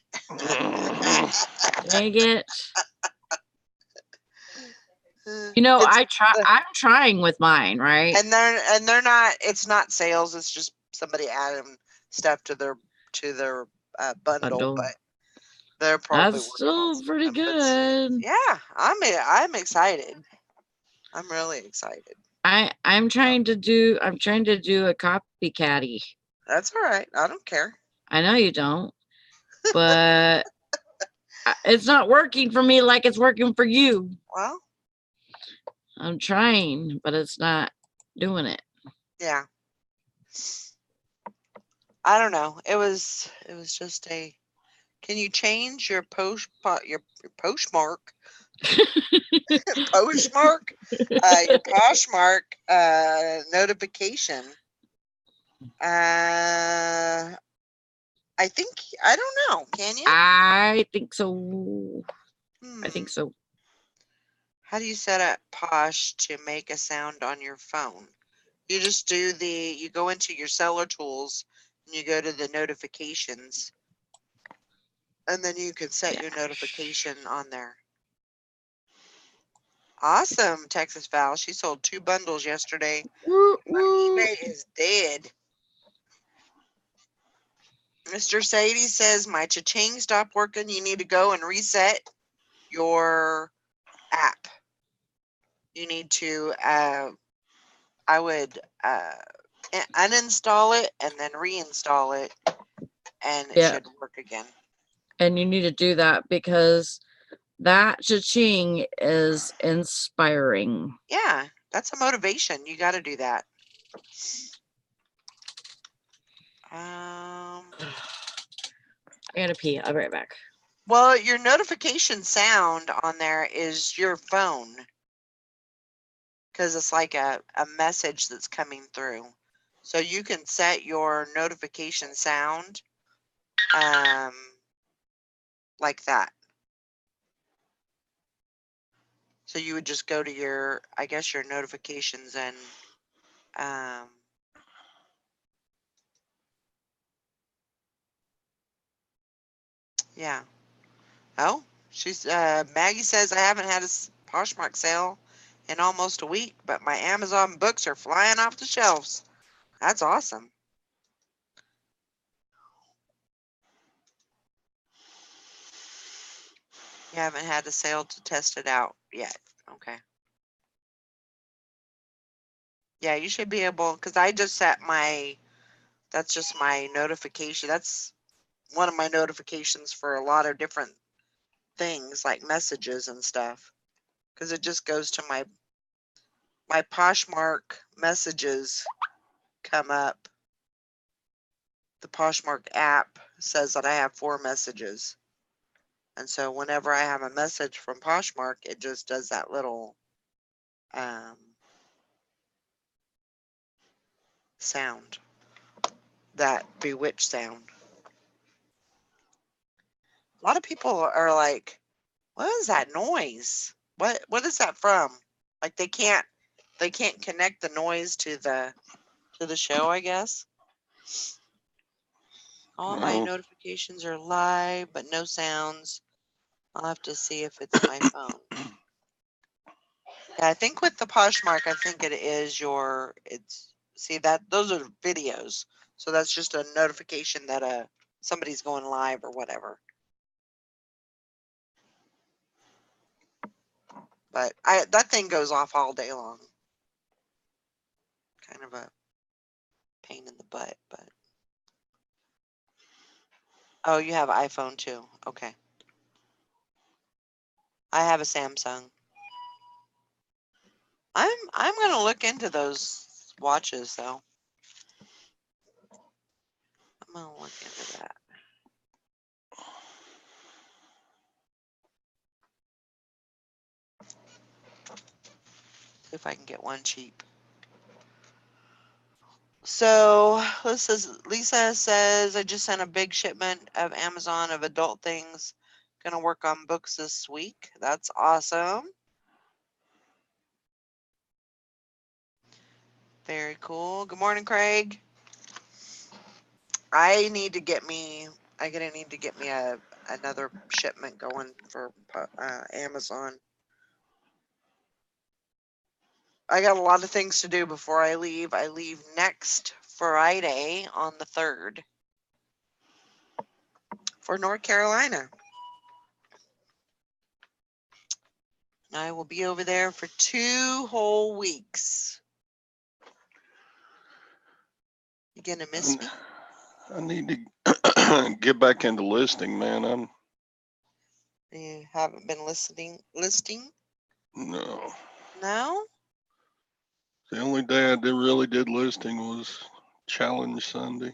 dang it. You know, I'm trying with mine, right? And they're not, it's not sales, it's just somebody adding stuff to their bundle, Bundle. but they're probably That's working on still pretty something, but good. yeah, I'm excited. I'm really excited. I'm trying to do a copycatty. That's all right. I don't care. I know you don't, but it's not working for me like it's working for you. Well, I'm trying, but it's not doing it. yeah. I don't know. It was just a. Can you change your postmark postmark your Poshmark notification? I think, I don't know. Can you? I think so. I think so. How do you set up Posh to make a sound on your phone? You just you go into your cellular tools and you go to the notifications, and then you can set your notification on there. Awesome, Texas Val. She sold 2 bundles yesterday. Woo, My woo. eBay is dead. Mr. Sadie says my cha-ching stopped working. You need to go and reset your app. You need to, I would uninstall it and then reinstall it, and it should work again. And you need to do that because that cha-ching is inspiring. Yeah, that's a motivation. You got to do that. I gotta pee. I'll be right back. Well, your notification sound on there is your phone, because it's like a message that's coming through. So you can set your notification sound like that. So you would just go to your, I guess, your notifications and yeah. Oh, Maggie says I haven't had a Poshmark sale in almost a week, but my Amazon books are flying off the shelves. That's awesome. You haven't had a sale to test it out yet. Okay. Yeah, you should be able, because I just set that's just my notification. That's one of my notifications for a lot of different things like messages and stuff, because it just goes to my Poshmark messages come up. The Poshmark app says that I have 4 messages. And so whenever I have a message from Poshmark, it just does that little sound, that bewitched sound. A lot of people are like, what is that noise? What is that from? Like they can't connect the noise to the show, I guess. All my Well, notifications are live, but no sounds. I'll have to see if it's my phone. Yeah, I think with the Poshmark, I think it is see that those are videos. So that's just a notification that somebody's going live or whatever. But that thing goes off all day long. Kind of a pain in the butt, but oh, you have iPhone too. Okay. I have a Samsung. I'm gonna look into those watches though. I'm gonna look into that. See if I can get one cheap. So Lisa says, I just sent a big shipment of Amazon of adult things. Gonna work on books this week. That's awesome. Very cool. Good morning, Craig. I gonna need to get me another shipment going for Amazon. I got a lot of things to do before I leave. I leave next Friday on the 3rd for North Carolina. I will be over there for 2 whole weeks. You gonna miss me? I need to get back into listing, man. You haven't been listing? No. No? The only day I really did listing was Challenge Sunday.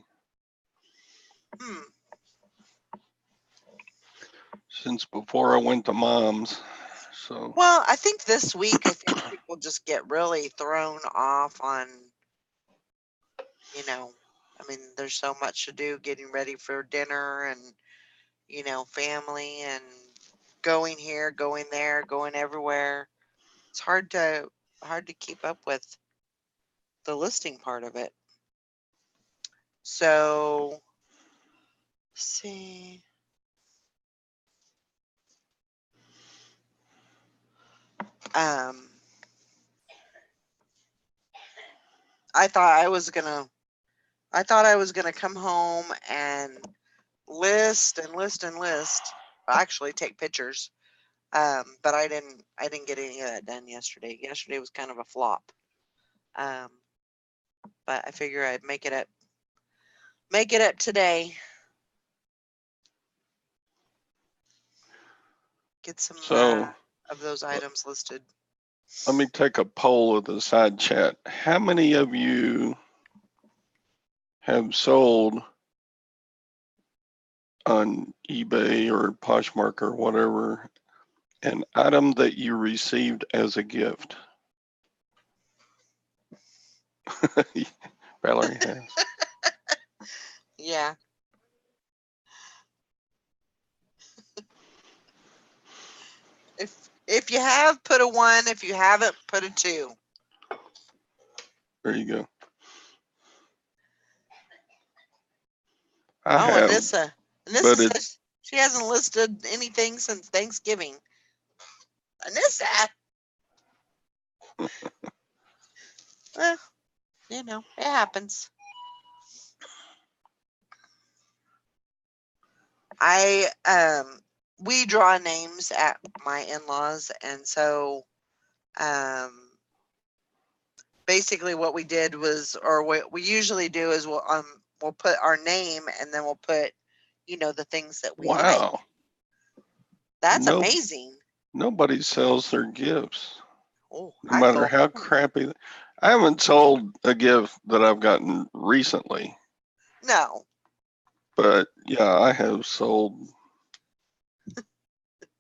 Since before I went to Mom's. So. Well, I think this week, I think people just get really thrown off on, I mean, there's so much to do, getting ready for dinner and, family and going here, going there, going everywhere. It's hard to keep up with the listing part of it. So, let's see. I thought I was gonna come home and list and list and list. Actually, take pictures. But I didn't get any of that done yesterday. Yesterday was kind of a flop. But I figure I'd make it up today. Get some of those items listed. Let me take a poll of the side chat. How many of you have sold on eBay or Poshmark or whatever an item that you received as a gift? Valerie has. Yeah. If you have, put a 1. If you haven't, put a 2. There you go. Anissa says she hasn't listed anything since Thanksgiving. Anissa. Well, it happens. We draw names at my in-laws, and so basically what we did was, or what we usually do is we'll put our name and then we'll put the things that we like. That's Nope. amazing. Nobody sells their gifts, Oh, no I matter sold how mine. crappy. I haven't sold a gift that I've gotten recently, No. but yeah, I have sold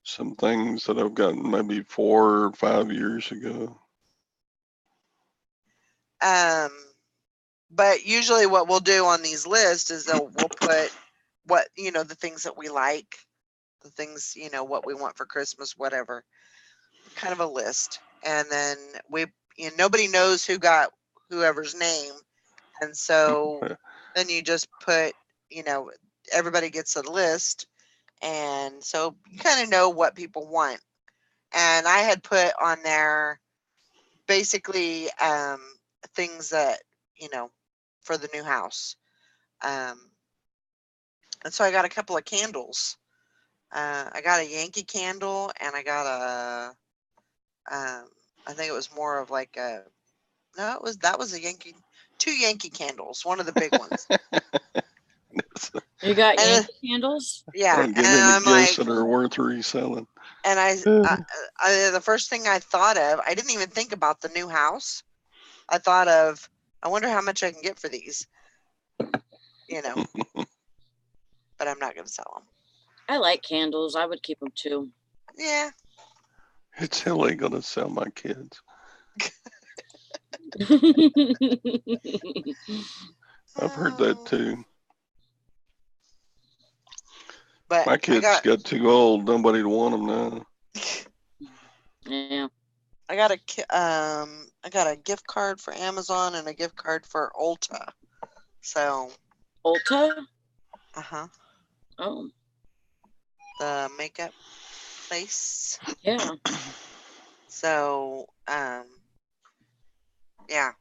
some things that I've gotten maybe 4 or 5 years ago. But usually what we'll do on these lists is we'll put what, the things that we like, the things, what we want for Christmas, whatever, kind of a list. And then nobody knows who got whoever's name. And so then you just put, everybody gets a list. And so you kind of know what people want. And I had put on there basically things that, for the new house. And so I got a couple of candles. I got a Yankee candle and I got I think it was more of like that was a Yankee, 2 Yankee candles, one of the big ones. You got And Yankee candles? yeah, Don't and get any I'm gifts like, that are worth reselling. and the first thing I thought of, I didn't even think about the new house. I thought of, I wonder how much I can get for these, but I'm not going to sell them. I like candles. I would keep them too. Yeah. It's illegal to sell my kids. I've heard that too. But My kids got too old. Nobody would want them now. Yeah. I got a gift card for Amazon and a gift card for Ulta. So. Ulta? Oh. The makeup place. Yeah. So, yeah,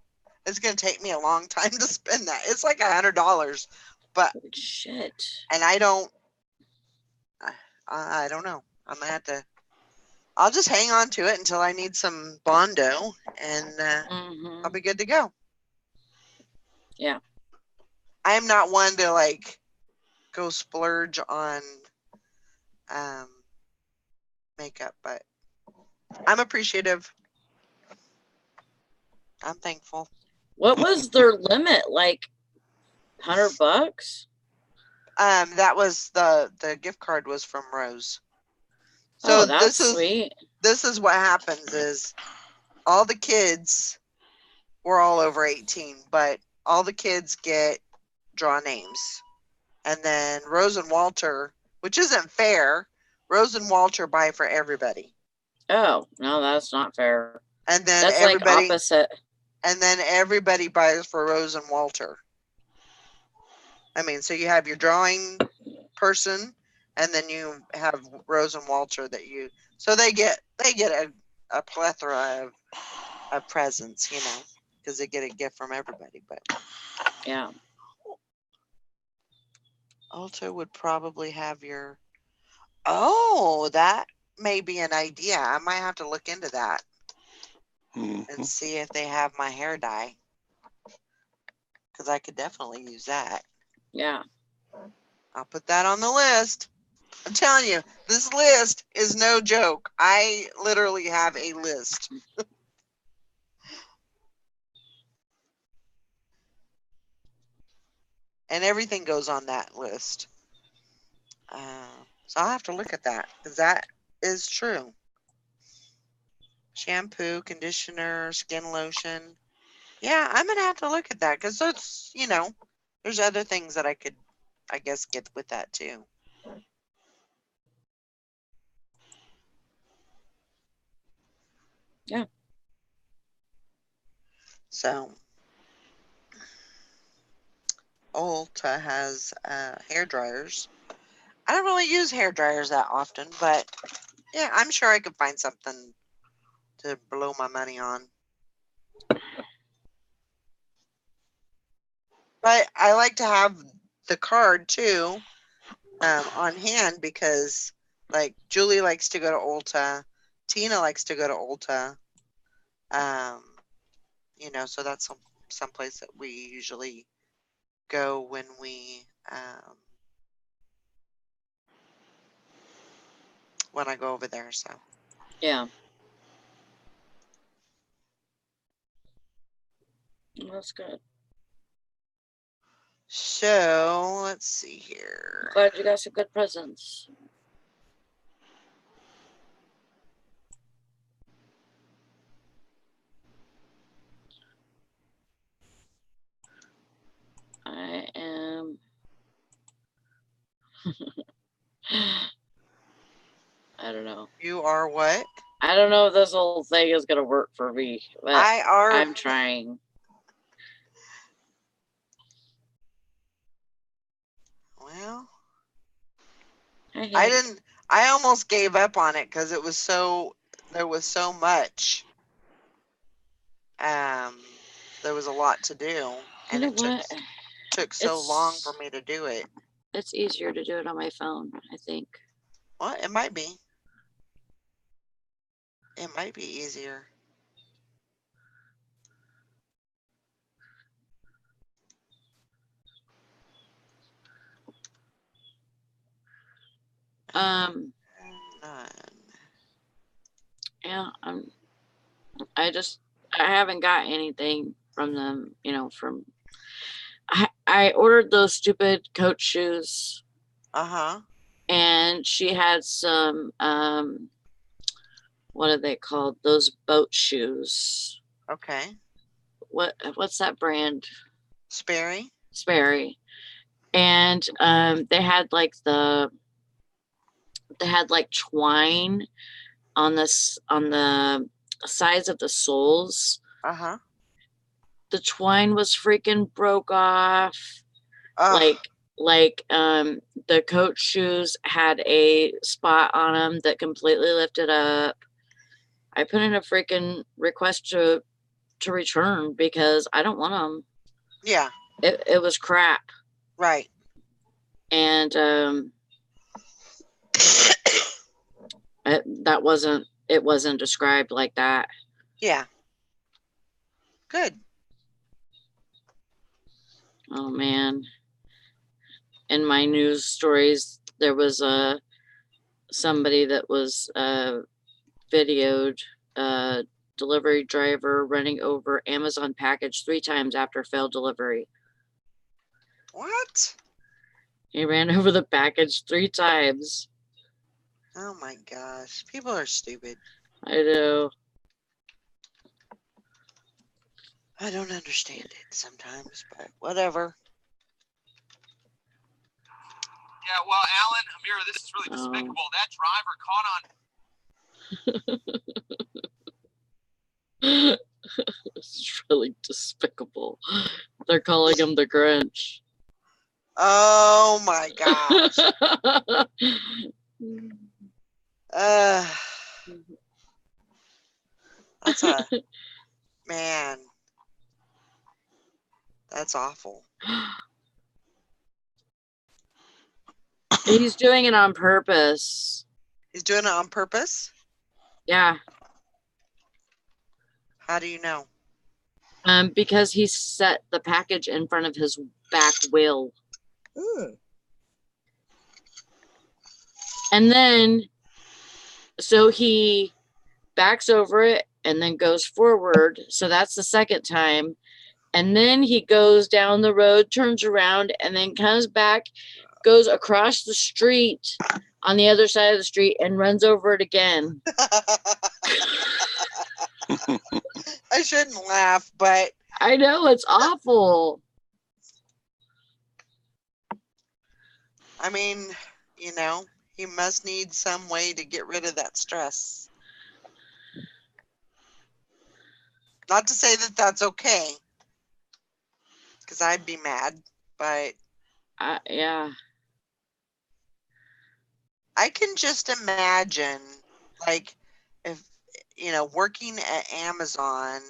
it's gonna take me a long time to spend that. It's like $100, but shit. And I don't know. I'm gonna have to. I'll just hang on to it until I need some Bondo, and I'll be good to go. Yeah. I am not one to like go splurge on makeup, but I'm appreciative. I'm thankful. What was their limit? Like $100? That was the gift card was from Rose. So that's sweet. This is what happens is all the kids were all over 18, but all the kids get draw names. And then Rose and Walter, which isn't fair, Rose and Walter buy for everybody. Oh, no, that's not fair. And then that's everybody, like opposite. And then everybody buys for Rose and Walter. I mean, so you have your drawing person, and then you have Rose and Walter so they get a plethora of presents, because they get a gift from everybody. But yeah, Ulta would probably have your. Oh, that may be an idea. I might have to look into that and see if they have my hair dye, because I could definitely use that. Yeah. I'll put that on the list. I'm telling you, this list is no joke. I literally have a list. And everything goes on that list. So I'll have to look at that, because that is true. Shampoo, conditioner, skin lotion. Yeah, I'm going to have to look at that, because it's, there's other things that I could, I guess, get with that too. Yeah. So, Ulta has hair dryers. I don't really use hair dryers that often, but yeah, I'm sure I could find something to blow my money on. But I like to have the card too on hand, because like Julie likes to go to Ulta, Tina likes to go to Ulta. So that's some place that we usually go when we when I go over there. So Yeah. That's good. so let's see here. Glad you got some good presents. I am. I don't know. You are what? I don't know if this whole thing is gonna work for me, but I'm trying. Well, I didn't. I almost gave up on it because it was so. There was so much. There was a lot to do, and know it what? took so long for me to do it. It's easier to do it on my phone, I think. Well, it might be. It might be easier. None. Yeah, I haven't got anything from them, I ordered those stupid Coach shoes. And she had some, what are they called? Those boat shoes. Okay. What's that brand? Sperry. Sperry. And they had like twine on the sides of the soles. The twine was freaking broke off. Like the Coach shoes had a spot on them that completely lifted up. I put in a freaking request to return because I don't want them. Yeah. It was crap. Right. And it wasn't described like that. Yeah. Good. Oh man. In my news stories, there was somebody that was videoed delivery driver running over Amazon package 3 times after failed delivery. What? He ran over the package 3 times. Oh my gosh. People are stupid. I know. I don't understand it sometimes, but whatever. Yeah, well, Alan, Amira, this is really despicable. That driver caught on. It's really despicable. They're calling him the Grinch. Oh my gosh. That's a man. That's awful. He's doing it on purpose. He's doing it on purpose? Yeah. How do you know? Because he set the package in front of his back wheel. And then, so he backs over it and then goes forward. So that's the second time. And then he goes down the road, turns around, and then comes back, goes across the street on the other side of the street and runs over it again. I shouldn't laugh, but I know, it's awful. I mean, he must need some way to get rid of that stress. Not to say that that's okay, because I'd be mad, but yeah. I can just imagine, like, if, working at Amazon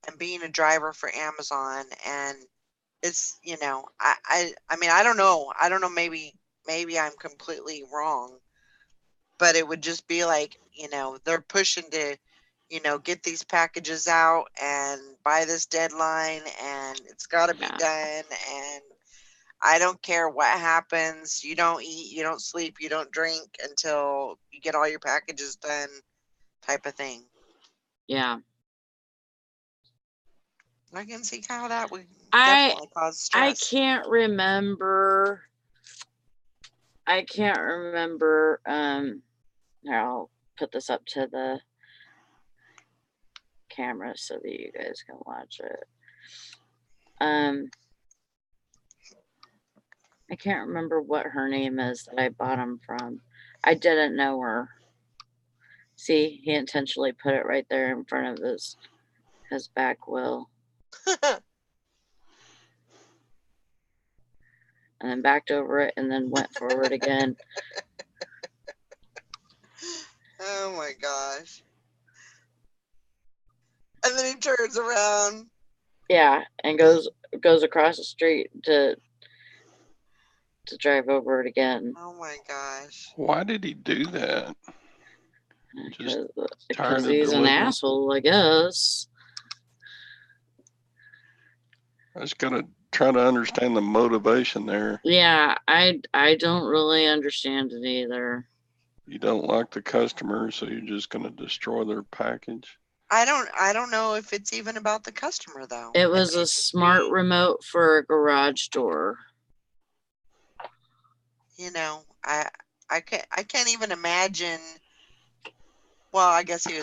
and being a driver for Amazon, and it's, I mean, I don't know. I don't know, maybe I'm completely wrong, but it would just be like, they're pushing to, get these packages out and by this deadline, and it's got to be done. And I don't care what happens. You don't eat, you don't sleep, you don't drink until you get all your packages done, type of thing. Yeah. I can see how that would I definitely cause stress. can't remember. Here, I'll put this up to the camera so that you guys can watch it. I can't remember what her name is that I bought them from. I didn't know her. See, he intentionally put it right there in front of his back wheel. And then backed over it and then went forward again. Oh my gosh. And then he turns around. Yeah, and goes across the street to drive over it again. Oh my gosh. Why did he do that? Just tired Because of he's an delivering. asshole, I guess. I just gotta try to understand the motivation there. Yeah, I don't really understand it either. You don't like the customer, so you're just gonna destroy their package. I don't know if it's even about the customer though. It was a smart remote for a garage door. You know, I can't even imagine. Well, I guess he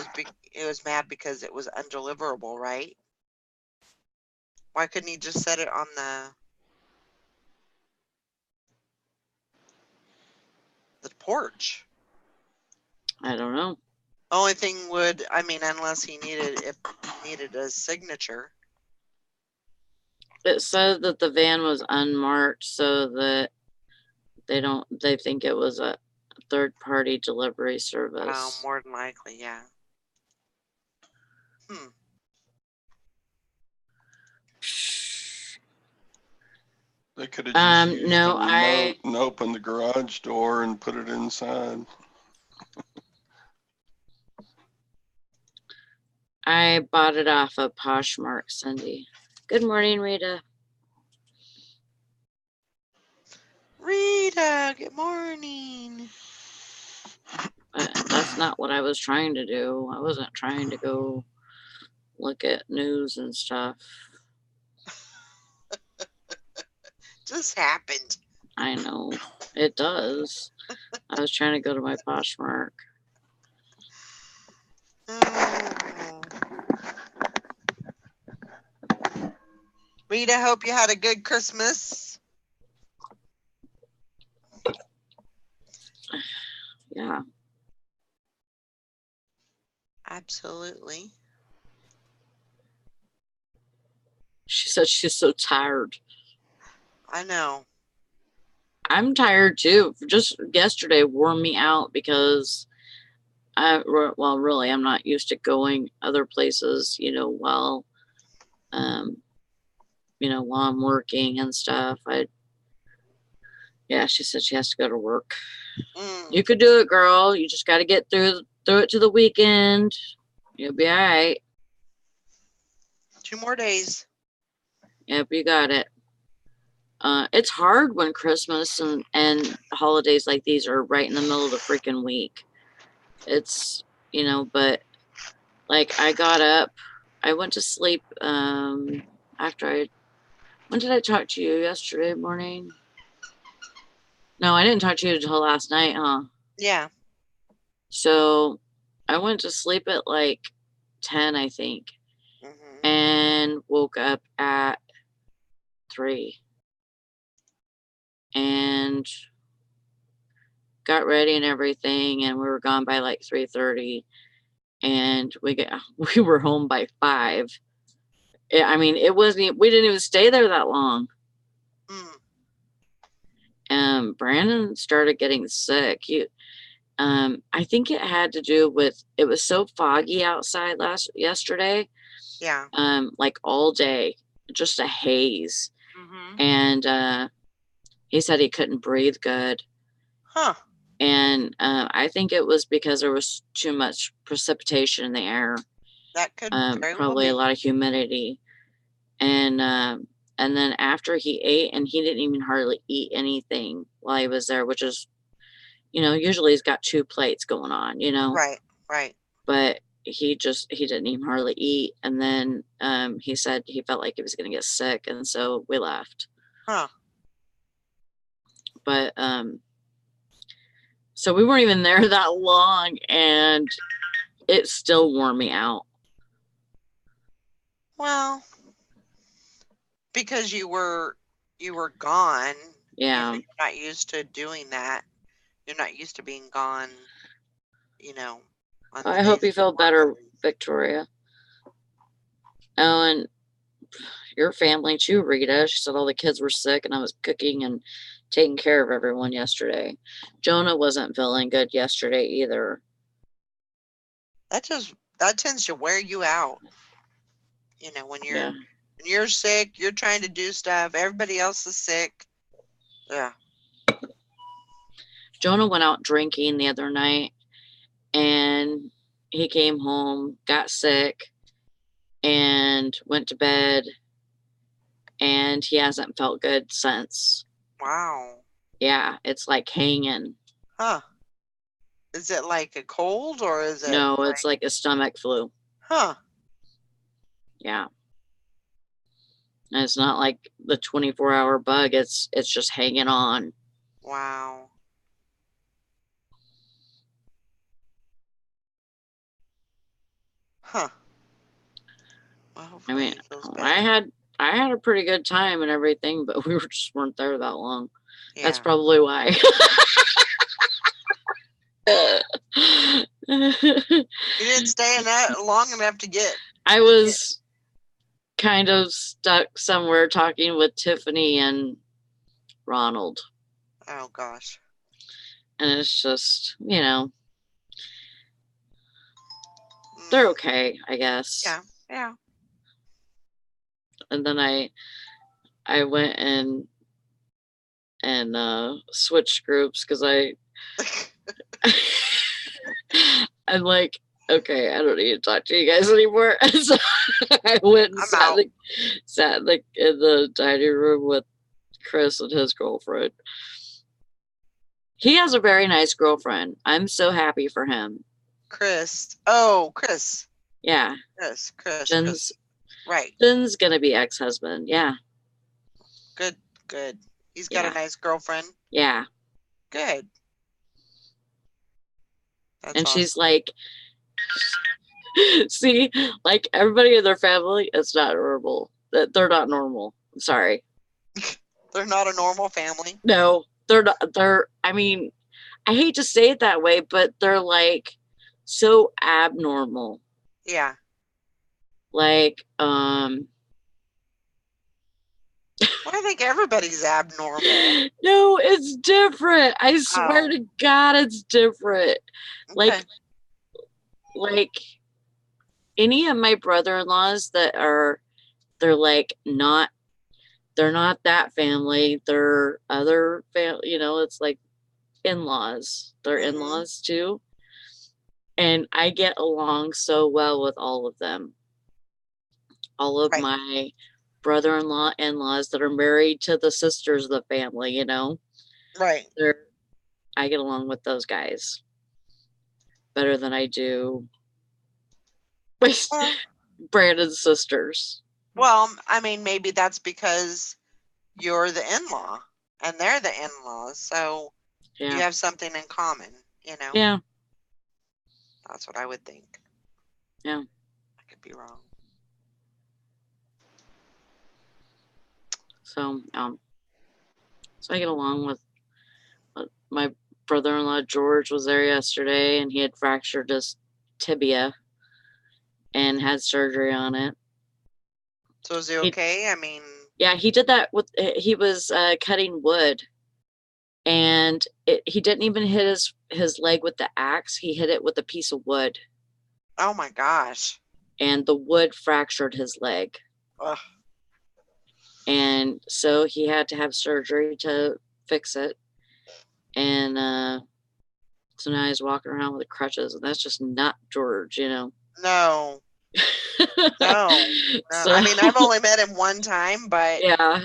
was mad because it was undeliverable, right? Why couldn't he just set it on the porch? I don't know. Only thing unless he needed a signature. It said that the van was unmarked so that they think it was a third-party delivery service. More than likely, yeah. They could have just used no, the remote and opened the garage door and put it inside. I bought it off of Poshmark, Cindy. Good morning, Rita. Rita, good morning. That's not what I was trying to do. I wasn't trying to go look at news and stuff. Just happened. I know. It does. I was trying to go to my Poshmark. Rita, hope you had a good Christmas. Yeah. Absolutely. She said she's so tired. I know. I'm tired too. Just yesterday wore me out because really, I'm not used to going other places, while I'm working and stuff. She said she has to go to work. You could do it, girl. You just got to get through it to the weekend. You'll be all right. 2 more days. Yep, you got it. It's hard when Christmas and holidays like these are right in the middle of the freaking week. It's, but like I got up, I went to sleep after when did I talk to you? Yesterday morning? No, I didn't talk to you until last night, huh? Yeah. So I went to sleep at like 10, I think, and woke up at 3 and got ready and everything, and we were gone by like 3:30, and we were home by 5. It wasn't. We didn't even stay there that long. Brandon started getting sick. I think it had to do with it was so foggy outside yesterday. Yeah. Like all day, just a haze. And he said he couldn't breathe good. Huh. And I think it was because there was too much precipitation in the air. That could probably a lot of humidity. And And then after he ate, and he didn't even hardly eat anything while he was there, which is, usually he's got 2 plates going on, Right. Right. but he didn't even hardly eat. And then he said he felt like he was going to get sick. And so we left. Huh. But so we weren't even there that long, and it still wore me out. Well, because you were gone. Yeah. You're not used to doing that. You're not used to being gone, on the I hope days you feel weren't better, gone. Victoria. Oh, and your family too, Rita. She said all the kids were sick, and I was cooking and taking care of everyone yesterday. Jonah wasn't feeling good yesterday either. That tends to wear you out. When Yeah. you're sick, you're trying to do stuff, everybody else is sick. Yeah. Jonah went out drinking the other night, and he came home, got sick, and went to bed, and he hasn't felt good since. Wow. Yeah, it's like hanging. Huh. Is it like a cold or is it? No, it's like a stomach flu. Huh. Yeah. And it's not like the 24-hour bug. It's just hanging on. Wow. Huh. Well, I hopefully mean, he feels I better. had a pretty good time and everything, but we weren't there that long. That's Yeah. probably why. You didn't stay in that long enough to get. I was kind of stuck somewhere talking with Tiffany and Ronald. Oh gosh. And it's just, they're okay, I guess. Yeah. Yeah. And then I went and switched groups because I'm like, okay, I don't need to talk to you guys anymore. And so I went and I'm sat, out. in the dining room with Chris and his girlfriend. He has a very nice girlfriend. I'm so happy for him. Chris. Oh, Chris. Yeah. Chris. Jen's Right. Jen's gonna be ex-husband. Yeah. Good. He's got a Yeah. nice girlfriend. Yeah. Good. That's And awesome. she's like, see, like everybody in their family, it's not normal. They're not normal. I'm sorry. They're not a normal family. No, they're not. I mean, I hate to say it that way, but they're like so abnormal. Yeah. Like, Well, I think everybody's abnormal. no, it's different. I swear to God, it's different. Okay. Like any of my brother-in-laws they're like not, they're not that family. They're other family, it's like in-laws. They're Mhm. in-laws too. And I get along so well with all of them. All of Right. my brother-in-law, in-laws that are married to the sisters of the family, Right. I get along with those guys better than I do with Well, Brandon's sisters. well, I mean, maybe that's because you're the in-law and they're the in-laws, so you Yeah. have something in common, Yeah. That's what I would think. Yeah. I could be wrong. So I get along with my brother-in-law. George was there yesterday, and he had fractured his tibia and had surgery on it. So is he okay? I mean, Yeah, he did that he was cutting wood, and he didn't even hit his leg with the axe. He hit it with a piece of wood, oh my gosh. and the wood fractured his leg. Ugh. And so he had to have surgery to fix it. And so now he's walking around with crutches, and that's just not George, No. No, So, I mean, I've only met him one time, but yeah.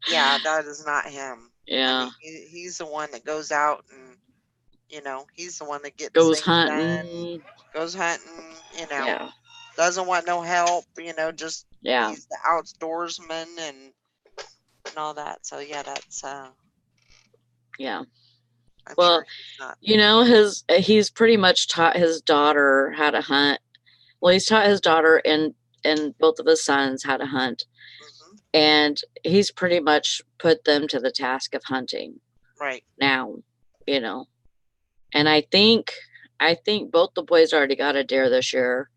yeah, that is not him. I Yeah. mean, he's the one that goes out and, he's the one that gets Goes things done, hunting. goes hunting, Yeah. doesn't want no help, just Yeah. he's the outdoorsman and all that. So yeah, that's Yeah. I'm Well, sure he's not. he's pretty much taught his daughter how to hunt. Well, he's taught his daughter and both of his sons how to hunt. Hmm. And he's pretty much put them to the task of hunting Right. now, And I think both the boys already got a deer this year.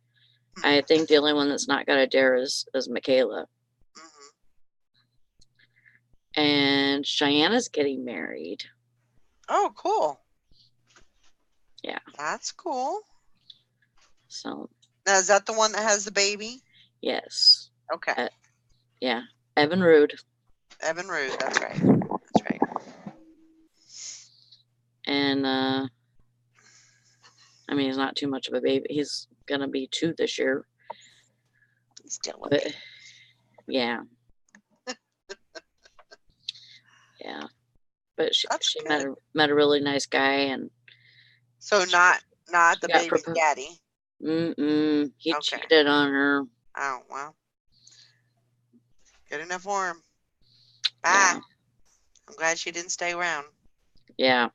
I think the only one that's not got a deer is Michaela. Hmm. And Cheyenne's getting married. Oh, cool. Yeah. That's cool. So. Now, is that the one that has the baby? Yes. Okay. Yeah. Evan Rude. Evan Rude. That's right. That's right. And I mean, he's not too much of a baby. He's gonna be 2 this year. He's still a But baby. yeah. Yeah. But she met a really nice guy, and so not the got baby's daddy. He Okay. cheated on her. Oh, well. Good enough for him. Yeah. I'm glad she didn't stay around. Yeah.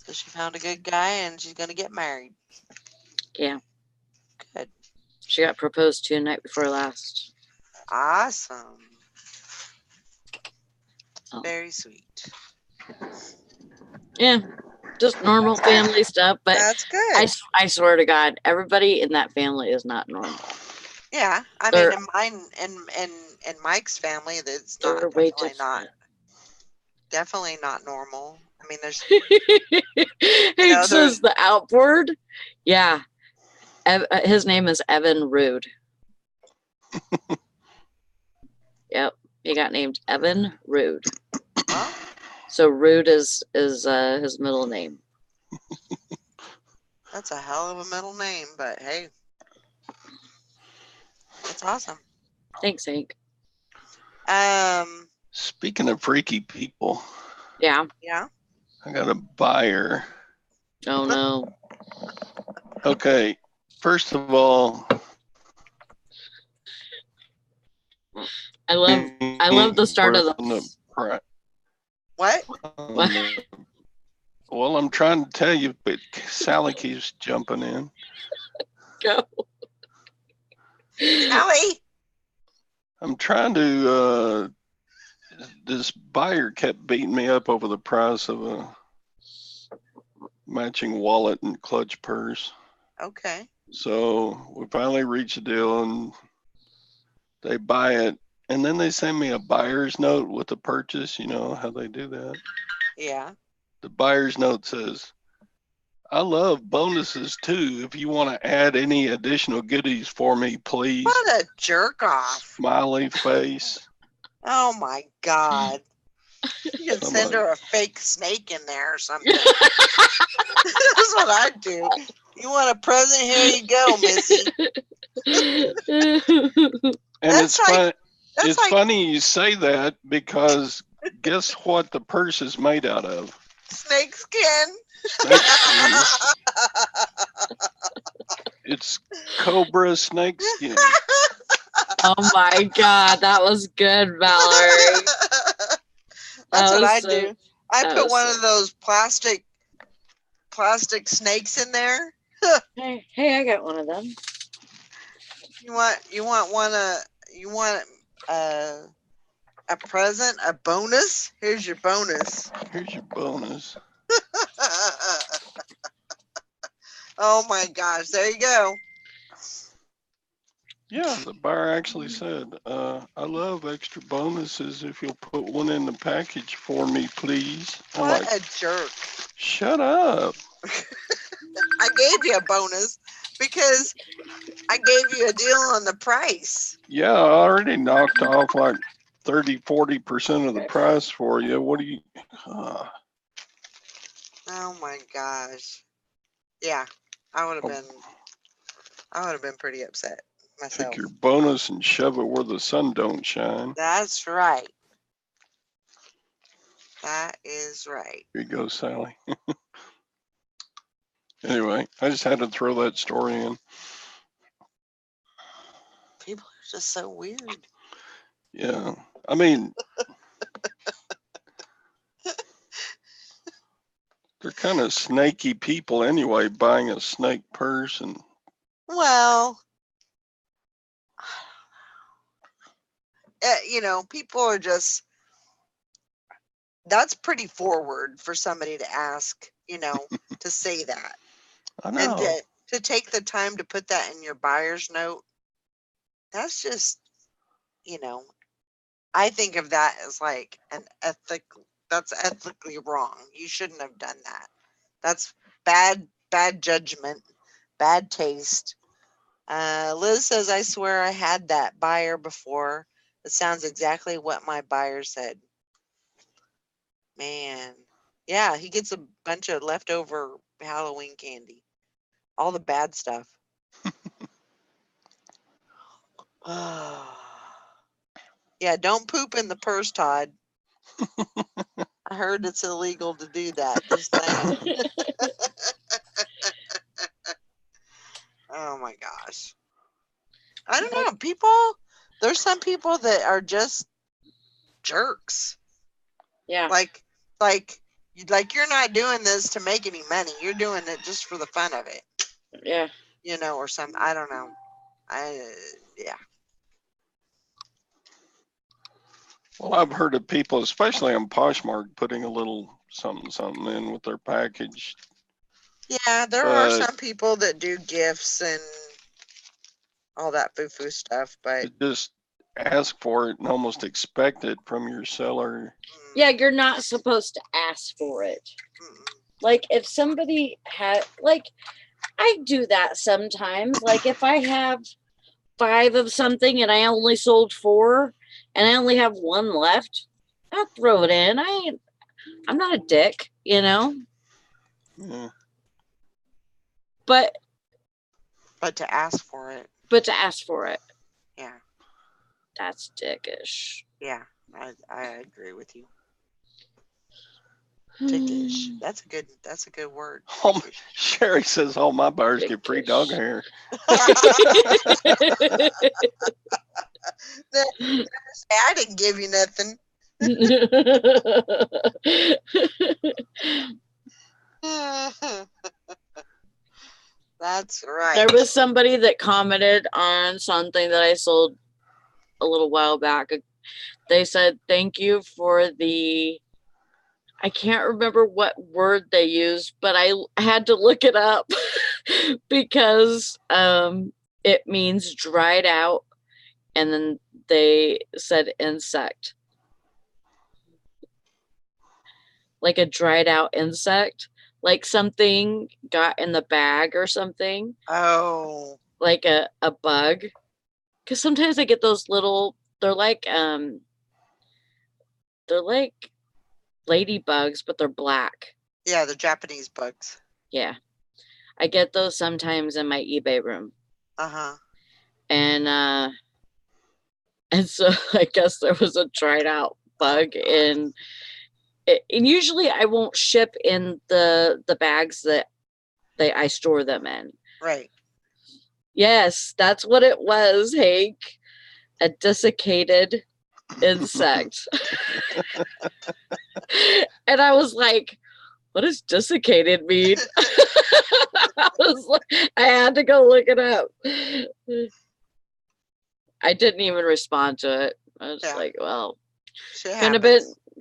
So she found a good guy and she's going to get married. Yeah. Good. She got proposed to night before last. Awesome. Oh. Very sweet. Yeah. Just normal family stuff, but that's good. I swear to God, everybody in that family is not normal. Yeah, I mean, in mine and Mike's family, that's They're not way definitely not normal. I mean, there's he says the outboard. Yeah, his name is Evan Rude. Yep, he got named Evan Rude. Huh? So Rude is his middle name. That's a hell of a middle name, but hey, that's awesome. Thanks, Hank. Speaking of freaky people. Yeah. Yeah. I got a buyer. Oh no. Okay. First of all, I love the start of the What? Well, I'm trying to tell you, but Sally keeps jumping in. Go. Sally. I'm trying to this buyer kept beating me up over the price of a matching wallet and clutch purse. Okay. So we finally reached a deal and they buy it. And then they send me a buyer's note with the purchase. You know how they do that? Yeah. The buyer's note says, I love bonuses too. If you want to add any additional goodies for me, please. What a jerk off. Smiley face. Oh my God. You can send her a fake snake in there or something. That's what I'd do. You want a present? Here you go, Missy. And it's fun. It's funny you say that because guess what the purse is made out of? Snake skin. Snake skin. It's cobra snake skin. Oh my God, that was good, Valerie. That's what I do. I put one of those plastic snakes in there. Hey, I got one of them. You want a present, a bonus? Here's your bonus. Here's your bonus. Oh my gosh, there you go. Yeah, the buyer actually said, I love extra bonuses. If you'll put one in the package for me, please. I'm What like, a jerk. Shut up. I gave you a bonus because I gave you a deal on the price. Yeah, I already knocked off like 30-40% of the price for you. What do you Oh my gosh. Yeah, I would have been I would have been pretty upset myself. Take your bonus and shove it where the sun don't shine. That's right. That is right. Here you go, Sally. Anyway, I just had to throw that story in. People are just so weird. Yeah. I mean, they're kind of snaky people anyway, buying a snake purse and Well, you know, people are just, that's pretty forward for somebody to ask, you know, to say that. I And know. to take the time to put that in your buyer's note, that's just, you know, I think of that as like that's ethically wrong. You shouldn't have done that. That's bad judgment, bad taste. Liz says, I swear I had that buyer before. It sounds exactly what my buyer said. Man. Yeah, he gets a bunch of leftover Halloween candy. All the bad stuff. Yeah, don't poop in the purse, Todd. I heard it's illegal to do that. Just saying. Oh my gosh. I don't know. There's some people that are just jerks. Yeah. Like you're not doing this to make any money. You're doing it just for the fun of it. Yeah. You know, or something. I don't know. Yeah. Well, I've heard of people, especially on Poshmark, putting a little something in with their package. Yeah, there are But some people that do gifts and all that foo-foo stuff, but to just ask for it and almost expect it from your seller. Yeah, you're not supposed to ask for it. mm-mm. Like if somebody had, like, I do that sometimes. Like if I have 5 of something and I only sold 4 and I only have 1 left, I'll throw it in. I'm not a dick, you know, Yeah. but to ask for it, to ask for it, yeah, that's dickish. yeah, I agree with you. Dickish. That's a good word. Oh, Dickish. Sherry says all my buyers get free dog Dickish. hair. I didn't give you nothing. That's right. There was somebody that commented on something that I sold a little while back. They said, thank you for the, I can't remember what word they used, but I had to look it up because it means dried out. And then they said insect. Like a dried out insect. Like something got in the bag or something. Oh. Like a bug. Because sometimes I get those little, they're like ladybugs, but they're black. Yeah, the Japanese bugs. Yeah. I get those sometimes in my eBay room. Uh-huh. And so I guess there was a dried out bug in it, and usually I won't ship in the bags that I store them in. Right. Yes, that's what it was, Hank. A desiccated insect. And I was like, what does desiccated mean? I had to go look it up. I didn't even respond to it. I was like, well, Shit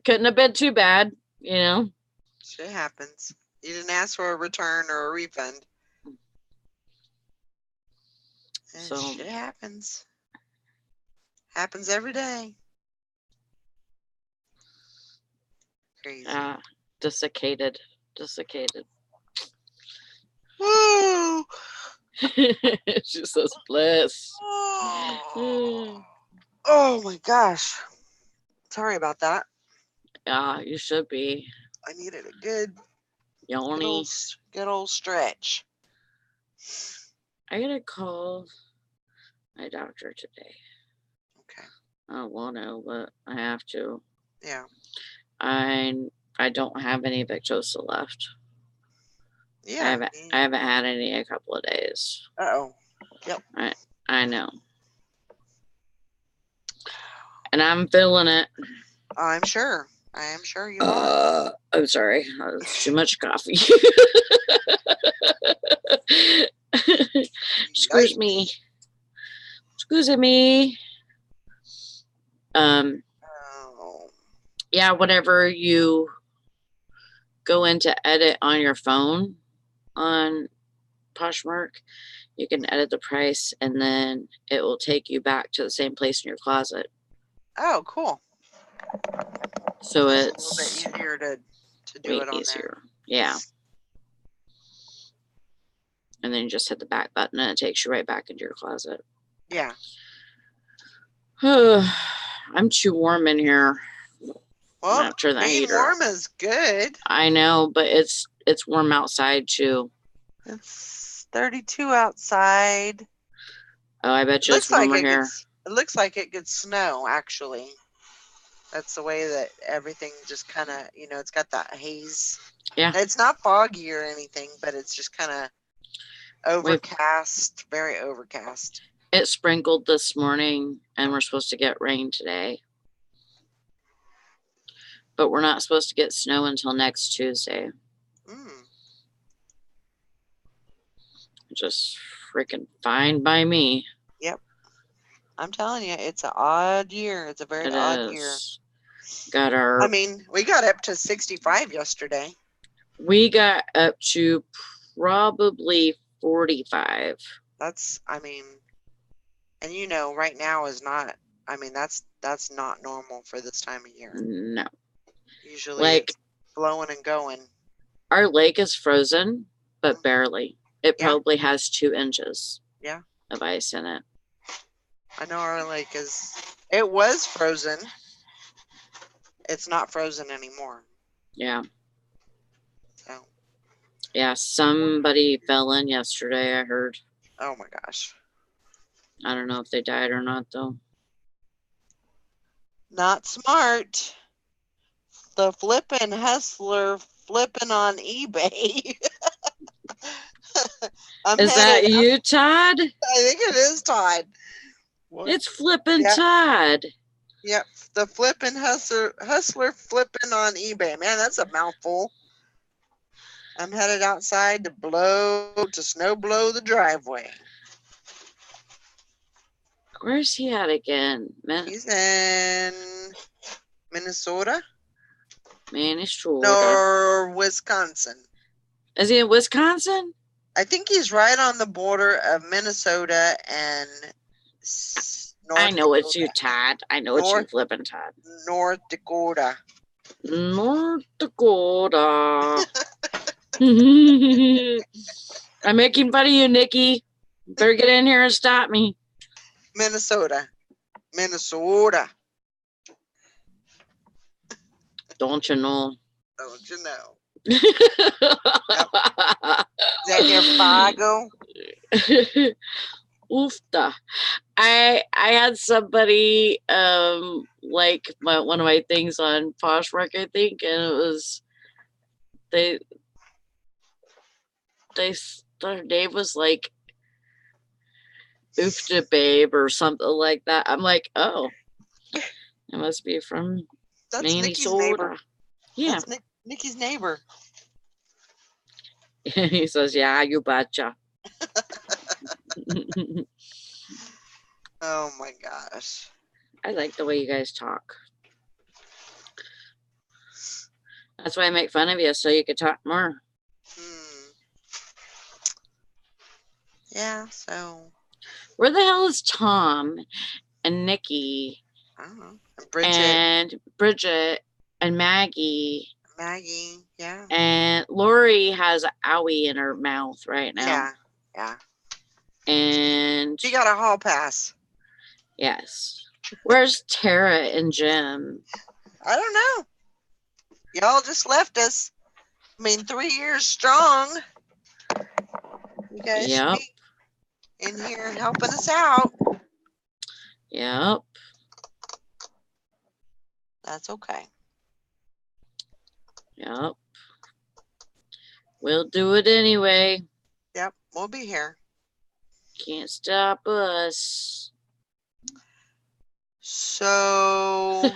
couldn't have been too bad, you know. Shit happens. You didn't ask for a return or a refund. And So shit happens. Happens every day. Crazy. Desiccated. Woo! She says, bless. Oh my gosh. Sorry about that. Yeah, you should be. I needed a good Yoni. old stretch. I gotta call my doctor today. Okay. I don't want to, but I have to. Yeah. I don't have any Victoza left. Yeah. I haven't had any a couple of days. Uh-oh. I know. And I'm feeling it. I'm sure. I am sure you are. I'm sorry. That's too much coffee. Excuse me. Excuse me. Oh. Yeah, whenever you go into edit on your phone on Poshmark, you can edit the price and then it will take you back to the same place in your closet. Oh, cool. So It's it's a little bit easier to do way it on easier. Yeah. And then you just hit the back button and it takes you right back into your closet. there. Yeah. I'm too warm in here. Well, Not turn the being heater warm is good. I know, but it's warm outside too. It's 32 outside. Oh, I bet you it's warmer here. It looks like it could snow, actually. That's the way that everything just kind of, it's got that haze. Yeah. It's not foggy or anything, but it's just kind of overcast, very overcast. It sprinkled this morning and we're supposed to get rain today. But we're not supposed to get snow until next Tuesday. Just freaking fine by me. Yep. I'm telling you, it's an odd year. It's a very odd year. Got our. I mean, we got up to 65 yesterday. We got up to probably 45. That's, and right now is not, that's not normal for this time of year. No. Usually it's blowing and going. Our lake is frozen, but barely. It probably has 2 inches of ice in it. I know our lake it was frozen. It's not frozen anymore. Yeah. So. Yeah, somebody fell in yesterday, I heard. Oh my gosh. I don't know if they died or not, though. Not smart. The flippin' hustler flipping on eBay. Is that you, Todd? I think it is Todd. What? It's flippin' Todd. Yep. The flippin' hustler flipping on eBay. Man, that's a mouthful. I'm headed outside to snow blow the driveway. Where's he at again? He's in Minnesota. Minnesota. Or Wisconsin. Is he in Wisconsin? I think he's right on the border of Minnesota and I know it's you, Todd. I know it's you, flipping Todd. North Dakota. North Dakota. I'm making fun of you, Nikki. Better get in here and stop me. Minnesota. Don't you know? Don't you know? Yep. Is that near Fargo? Oofta. I had somebody like one of my things on Poshmark, I think, and it was their name was like Oofta Babe or something like that. I'm like, oh, it must be from Minnesota. Yeah. That's Nikki's neighbor. He says, yeah, you betcha. Oh my gosh. I like the way you guys talk. That's why I make fun of you, so you could talk more. Yeah, so. Where the hell is Tom and Nikki? I don't know. And Bridget and Maggie. Yeah. And Lori has an owie in her mouth right now. Yeah. And she got a hall pass. Yes. Where's Tara and Jim? I don't know. Y'all just left us. 3 years strong. You guys should be in here helping us out. Yep. That's okay. Yep. We'll do it anyway. Yep, we'll be here. Can't stop us. So,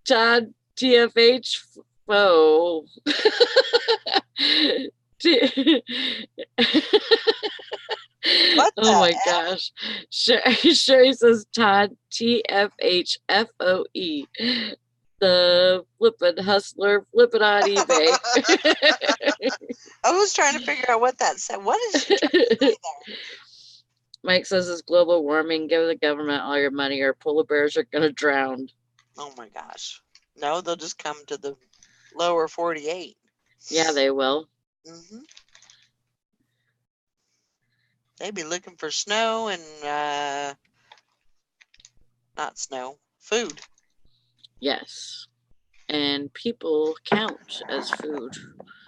Todd TFH foe. What Oh the my F? gosh. Sherry says Todd TFHFOE. The flippin' hustler, flippin' on eBay. I was trying to figure out what that said. What is she trying to say there? Mike says it's global warming. Give the government all your money or polar bears are going to drown. Oh my gosh. No, they'll just come to the lower 48. Yeah, they will. Mm-hmm. They'd be looking for snow and, not snow, food. Yes. And people count as food.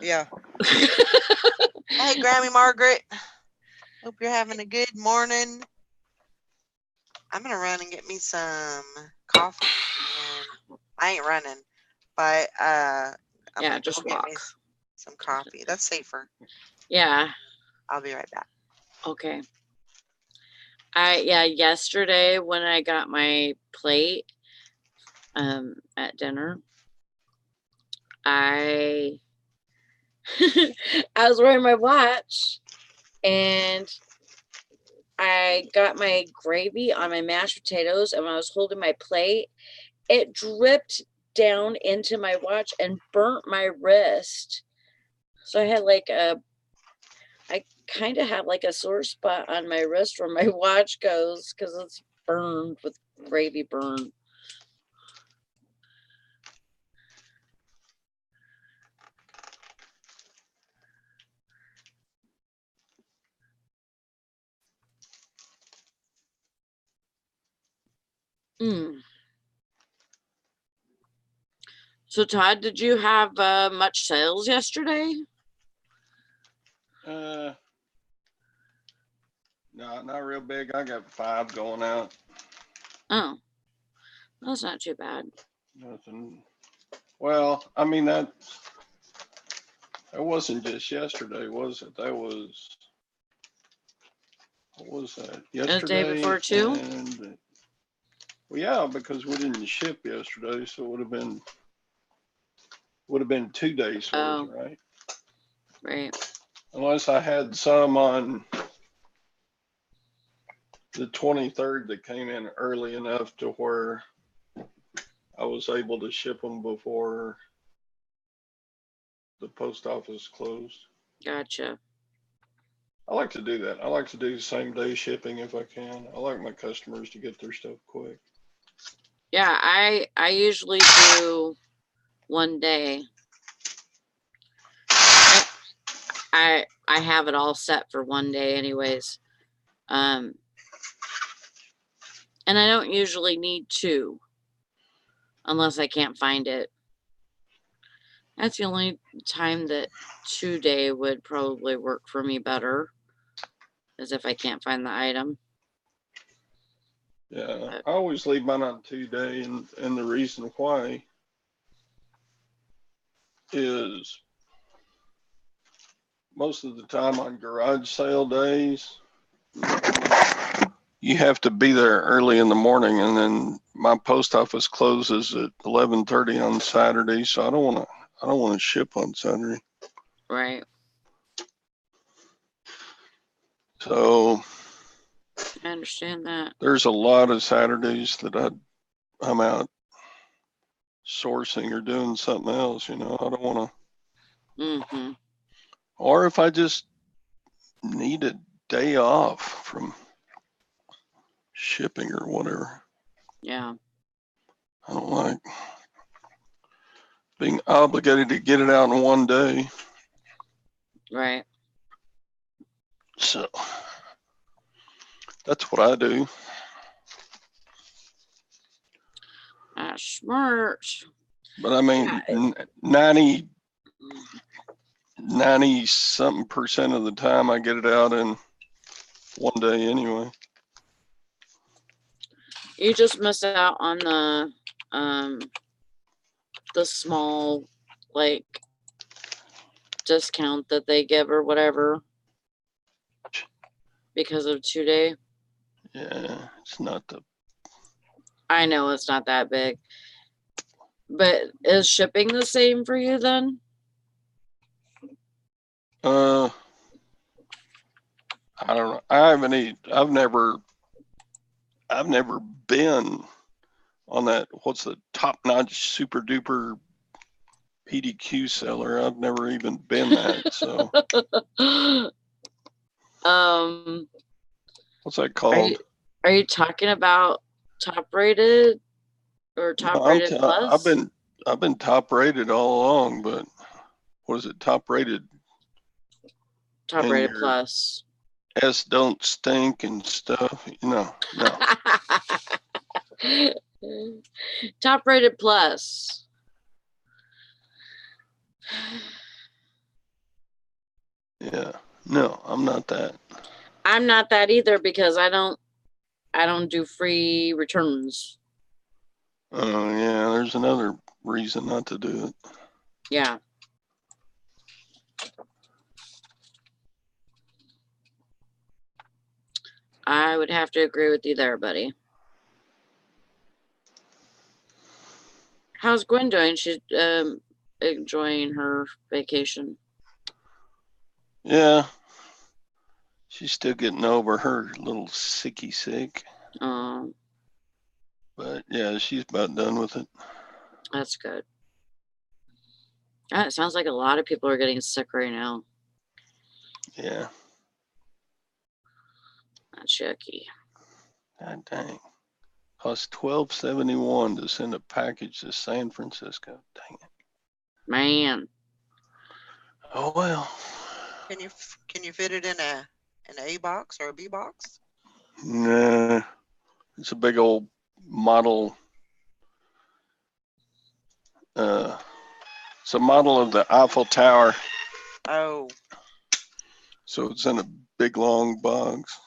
Yeah. Hey, Grammy Margaret. Hope you're having a good morning. I'm going to run and get me some coffee. And I ain't running, but I'm Yeah, gonna just go get me walk. some coffee. That's safer. Yeah. I'll be right back. Okay. Yesterday when I got my plate at dinner, I I was wearing my watch and I got my gravy on my mashed potatoes, and when I was holding my plate, it dripped down into my watch and burnt my wrist. So I had I kind of have like a sore spot on my wrist where my watch goes because it's burned with gravy burn. So Todd, did you have much sales yesterday? No, not real big. I got 5 going out. Oh, that's not too bad. Nothing. Well, I mean, that wasn't just yesterday, was it? That was, what was that? Yesterday. The day before too? And, well, yeah, because we didn't ship yesterday, so it would have been 2 days worth, right? Right. Unless I had some on the 23rd that came in early enough to where I was able to ship them before the post office closed. Gotcha. I like to do that. I like to do same day shipping if I can. I like my customers to get their stuff quick. Yeah, I usually do 1 day. I have it all set for 1 day anyways. And I don't usually need 2 unless I can't find it. That's the only time that 2 day would probably work for me better, is if I can't find the item. Yeah, I always leave mine on 2 day, and the reason why is most of the time on garage sale days, you have to be there early in the morning, and then my post office closes at 11:30 on Saturday, so I don't want to ship on Saturday. Right. So I understand that. there's a lot of Saturdays that I'm out sourcing or doing something else, I don't want to. Mm-hmm. Or if I just need a day off from shipping or whatever. Yeah. I don't like being obligated to get it out in 1 day. Right. So that's what I do. Smart. But I mean, Yeah. 99% 90-something% of the time I get it out in one day anyway. You just miss out on the small like discount that they give or whatever because of 2-day. Yeah, it's not the. I know it's not that big. But is shipping the same for you then? I don't know. I've never been on that. What's the top-notch super duper PDQ seller? I've never even been that. So what's that called? Are you talking about top rated or top rated plus? I've been top rated all along, but what is it? Top rated. Top And rated your plus. S don't stink and stuff. No. Top rated plus. Yeah. No, I'm not that. I'm not that either because I don't do free returns. Oh yeah, there's another reason not to do it. Yeah. I would have to agree with you there, buddy. How's Gwen doing? She's enjoying her vacation. Yeah. She's still getting over her little sicky sick. But yeah, she's about done with it. That's good. It sounds like a lot of people are getting sick right now. Yeah. That's yucky. God dang. Cost $12.71 to send a package to San Francisco. Dang it. Man. Oh well. Can you fit it in an A box or a B box? Nah. It's a big old model. It's a model of the Eiffel Tower. Oh. So it's in a big long box.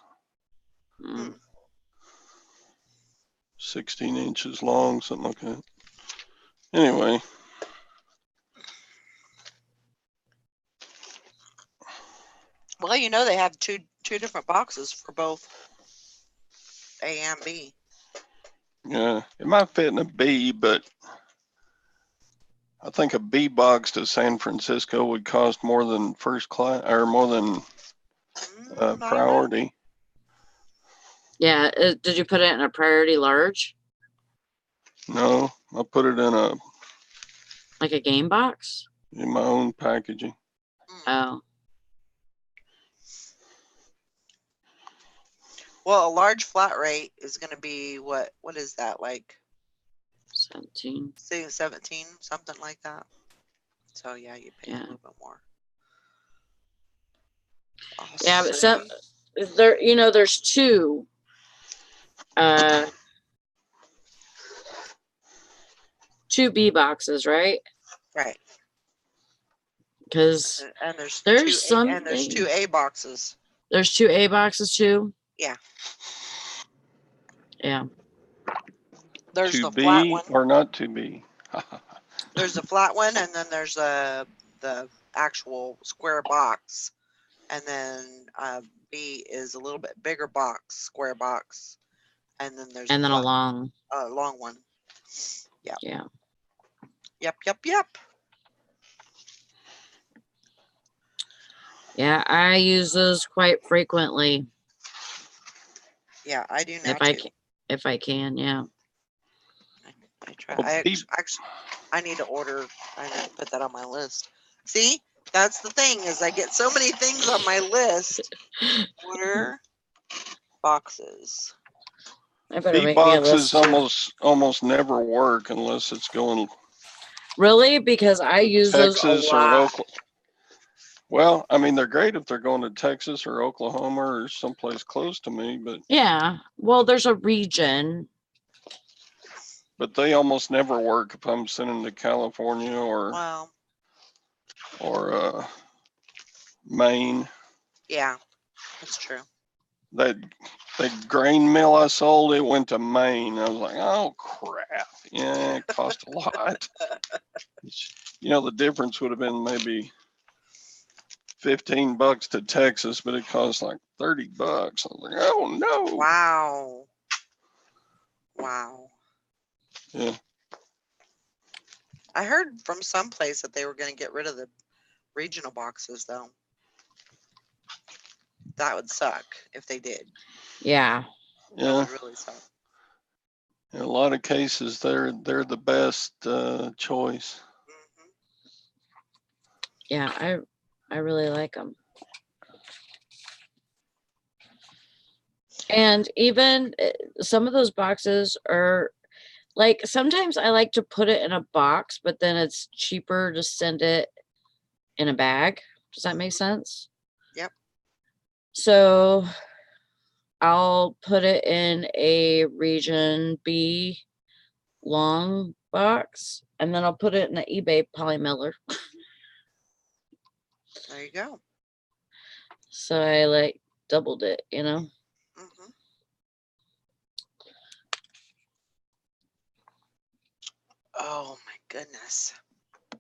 16 inches long, something like that. Anyway. Well, you know they have two different boxes for both A and B. Yeah, it might fit in a B, but I think a B box to San Francisco would cost more than first class or more than priority. Yeah, did you put it in a priority large? No, I put it in like a game box? In my own packaging. Oh. Well, a large flat rate is going to be what is that, like 17? 17, something like that. So yeah, you pay a little bit more. Yeah, but so there, there's two. Two B boxes, right? Right. Because there's two A boxes. There's two A boxes too. Yeah. Yeah. There's to the B flat one. Or not to be. There's the flat one, and then there's the actual square box, and then B is a little bit bigger box, square box, and then there's a long one. Yeah. Yeah. Yep. Yeah, I use those quite frequently. Yeah, I do now if I can, yeah. I try. I need to order. I need to put that on my list. See, that's the thing is I get so many things on my list. Order boxes. I better B make me a boxes list almost never work unless it's going. Really? Because I use Texas those a lot. Or Oklahoma. Well, I mean, they're great if they're going to Texas or Oklahoma or someplace close to me, but yeah. Well, there's a region. But they almost never work if I'm sending to California or Maine. Yeah, that's true. That grain mill I sold, it went to Maine. I was like, oh crap. Yeah, it cost a lot. You know, the difference would have been maybe $15 to Texas, but it cost like $30. I was like, oh no. Wow. Wow. Yeah. I heard from some place that they were going to get rid of the regional boxes, though. That would suck if they did. Yeah. That Yeah. would really suck. In a lot of cases, they're the best choice. Mhm. Yeah. I really like them. And even some of those boxes are like, sometimes I like to put it in a box, but then it's cheaper to send it in a bag. Does that make sense? Yep. So I'll put it in a region B long box, and then I'll put it in the eBay poly mailer. There you go. So I like doubled it, you know? Hmm. Oh my goodness. The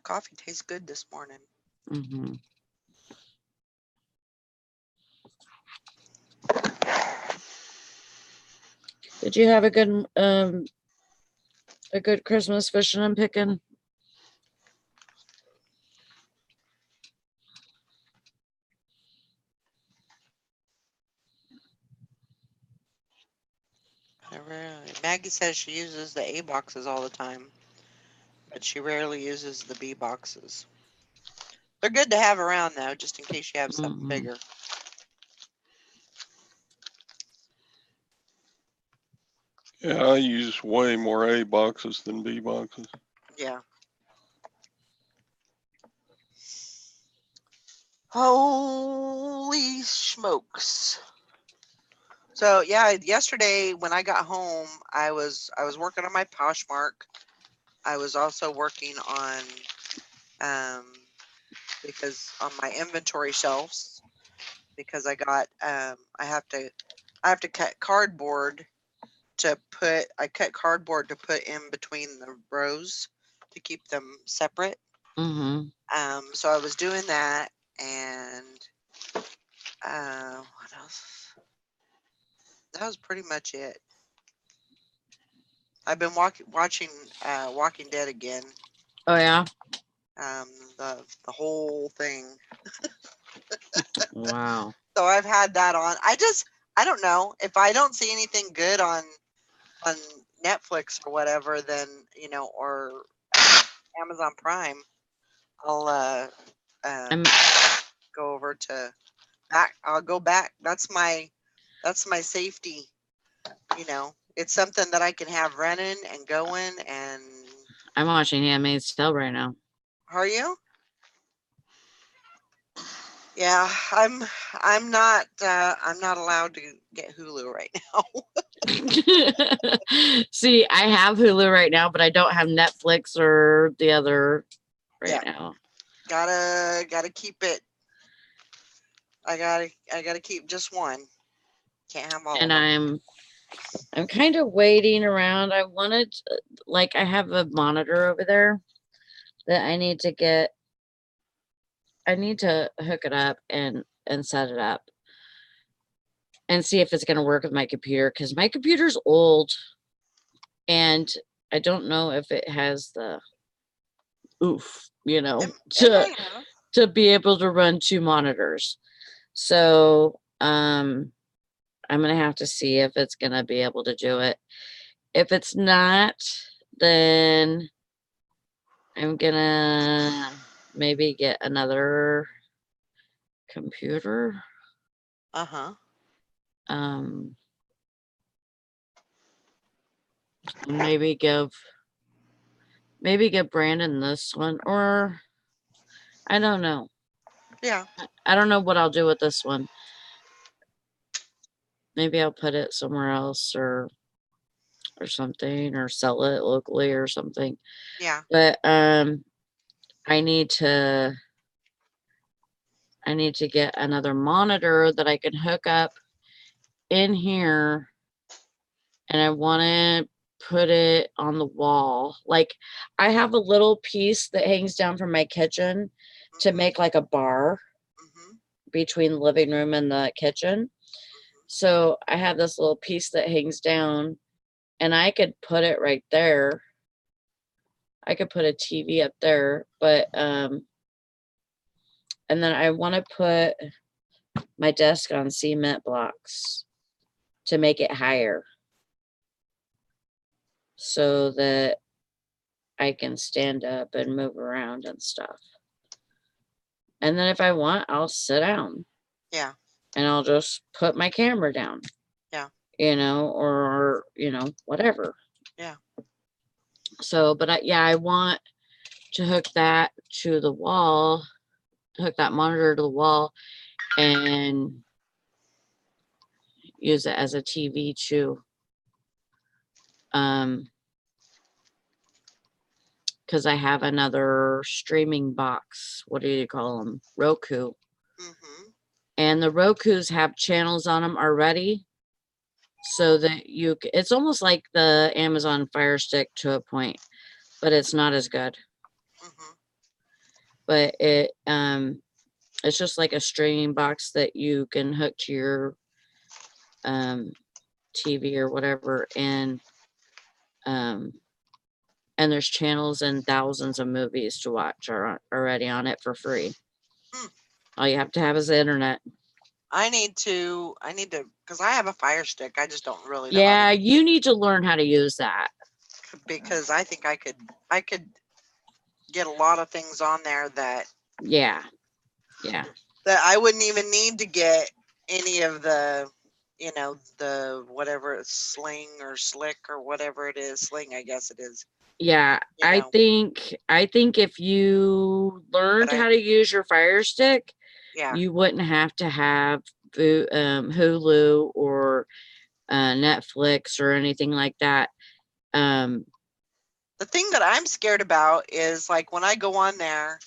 coffee tastes good this morning. Mm-hmm. Did you have a good Christmas fishing and picking? Maggie says she uses the A boxes all the time, but she rarely uses the B boxes. They're good to have around though, just in case you have something Mhm. bigger. Yeah, I use way more A boxes than B boxes. Yeah. Holy smokes. So yeah, yesterday when I got home, I was working on my Poshmark. I was also working on because on my inventory shelves, because I got I have to cut cardboard I cut cardboard to put in between the rows to keep them separate. Mm-hmm. So I was doing that, and what else? That was pretty much it. I've been watching Walking Dead again. Oh yeah. The whole thing. Wow. So I've had that on. I don't know if I don't see anything good on Netflix or whatever, then or Amazon Prime, I'll I'm go over to back. I'll go back. That's my safety. It's something that I can have running and going. And watching Handmaid's Tale right now. are you? Yeah, I'm not allowed to get Hulu right now. See, I have Hulu right now, but I don't have Netflix or the other right Yeah. now. Gotta keep it. I gotta keep just one. Can't have all And of them. I'm kind of waiting around. I wanted, like, I have a monitor over there that I need to get. I need to hook it up and set it up and see if it's going to work with my computer, because my computer's old and I don't know if it has the oof, It to might have. be able to run two monitors. So I'm gonna have to see if it's gonna be able to do it. If it's not, then I'm gonna maybe get another computer. Uh-huh. Um, and maybe give Brandon this one, or I don't know. Yeah. I don't know what I'll do with this one. Maybe I'll put it somewhere else or something, or sell it locally or something. Yeah. But I need to get another monitor that I can hook up in here, and I want to put it on the wall. Like, I have a little piece that hangs down from my kitchen to Mhm, make like a bar mhm, between the living room and the kitchen. So I have this little piece that hangs down, and I could put it right there. I could put a TV up there, but and then I want to put my desk on cement blocks to make it higher so that I can stand up and move around and stuff. And then if I want, I'll sit down yeah, and I'll just put my camera down. Yeah. You know, or, you know, whatever. Yeah. So, but I want to hook that to the wall, hook that monitor to the wall, and use it as a TV too. Because I have another streaming box. What do you call them? Roku. mhm, And the Rokus have channels on them already, so that it's almost like the Amazon Fire Stick to a point, but it's not as good. mhm. But it's just like a streaming box that you can hook to your TV or whatever, and there's channels and thousands of movies to watch are already on it for free. Hmm. All you have to have is the internet. I need to, because I have a Fire Stick. I just don't really know Yeah, you need to learn how to use that. because I think I could get a lot of things on there that Yeah. I wouldn't even need to get any of the, the whatever it's Sling or Slick or whatever it is. Sling, I guess it is. Yeah, You I know. think if you learned But how to use your Fire Stick, Yeah. you wouldn't have to have Hulu or Netflix or anything like that. The thing that I'm scared about is like when I go on there,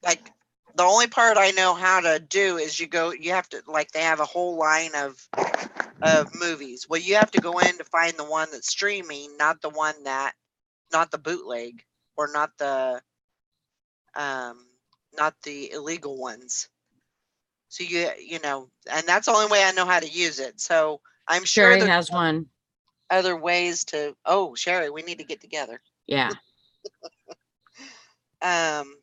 like the only part I know how to do is you have to, like, they have a whole line of movies. Well, you have to go in to find the one that's streaming, not the bootleg, or not the illegal ones. So and that's the only way I know how to use it. So I'm sure Sherry there's has one. other ways to. Oh, Sherry, we need to get together. Yeah.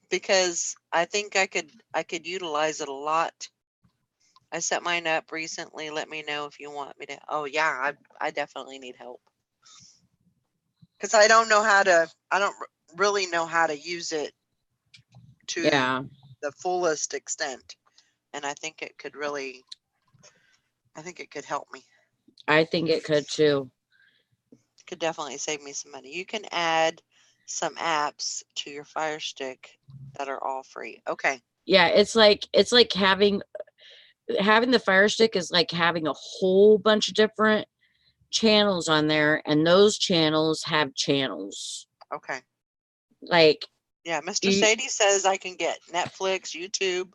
Because I think I could utilize it a lot. I set mine up recently. Let me know if you want me to. Oh yeah, I definitely need help. Because I don't really know how to use it to Yeah. the fullest extent. And I think it could help me. I think it could too. It could definitely save me some money. You can add some apps to your Fire Stick that are all free. Okay. Yeah, it's like having the Fire Stick is like having a whole bunch of different channels on there, and those channels have channels. Okay. Like, yeah, Mr. Sadie says I can get Netflix, YouTube,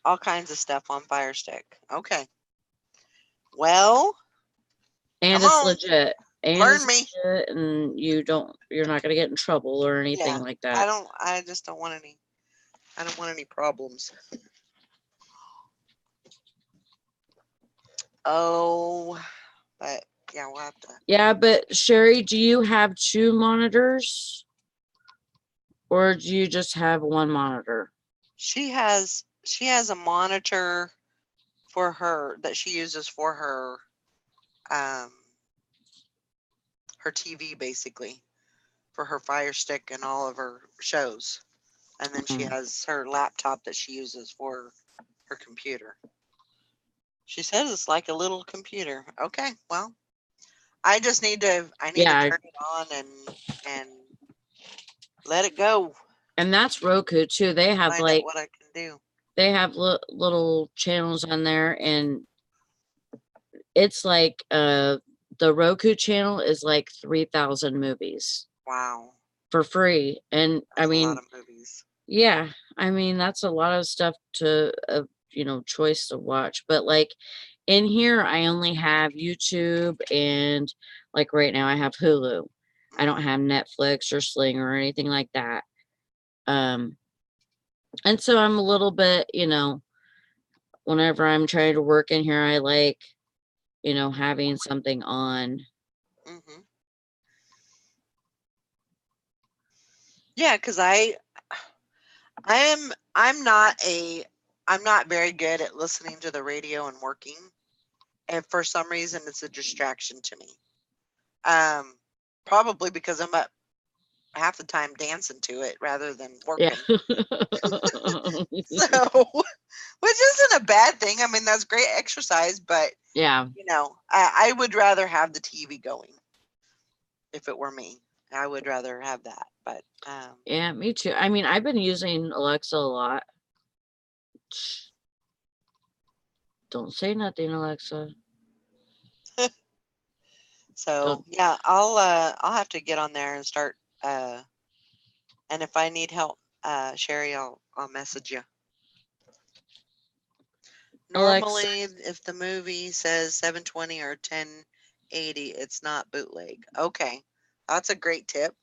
all kinds of stuff on Fire Stick. Okay. Well, and come it's on, legit. And learn it's me. legit, and you're not gonna get in trouble or anything like that. I just don't want any. I don't want any problems. Oh, but yeah, we'll have to. Yeah, but Sherry, do you have 2 monitors? Or do you just have 1 monitor? She has a monitor for her that she uses for her her TV, basically, for her Fire Stick and all of her shows. And then she has her laptop that she uses for her computer. She says it's like a little computer. Okay, well, I just need to to turn it on and let it go. And that's Roku too. They have Find out what I can do. They have little channels on there, and it's like the Roku channel is like 3,000 movies. Wow. for free. And I That's a mean, lot of movies. yeah, I mean, that's a lot of stuff to, choice to watch. But like in here, I only have YouTube and like right now I have Hulu. I don't have Netflix or Sling or anything like that. And so I'm a little bit, whenever I'm trying to work in here, I like, having something on. Mm-hmm. Yeah, because I'm not very good at listening to the radio and working. And for some reason it's a distraction to me. Probably because I'm up half the time dancing to it rather than Yeah. working. So, which isn't a bad thing. I mean, that's great exercise, but Yeah. I would rather have the TV going if it were me. I would rather have that, but Yeah, me too. I mean, I've been using Alexa a lot. Don't say nothing, Alexa. so Don't. yeah, I'll have to get on there and start and if I need help, Sherry, I'll message you. Alexa. Normally, if the movie says 720 or 1080, it's not bootleg. Okay, that's a great tip.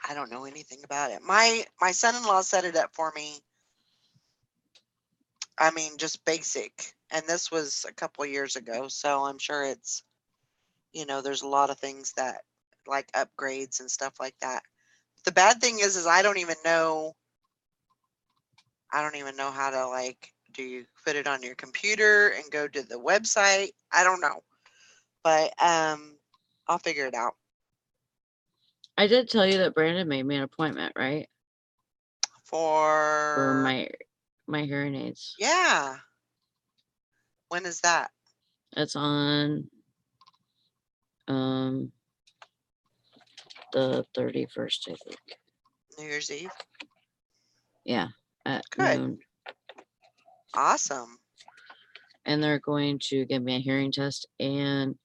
I don't know anything about it. My son-in-law set it up for me. I mean, just basic, and this was a couple years ago, so I'm sure it's, there's a lot of things that like upgrades and stuff like that. The bad thing is I don't even know how to, like, do you put it on your computer and go to the website? I don't know. But I'll figure it out. I did tell you that Brandon made me an appointment, right? For For my hearing aids. yeah. When is that? It's on the 31st, I think. New Year's Eve. Yeah, at Good. noon. Awesome. And they're going to give me a hearing test and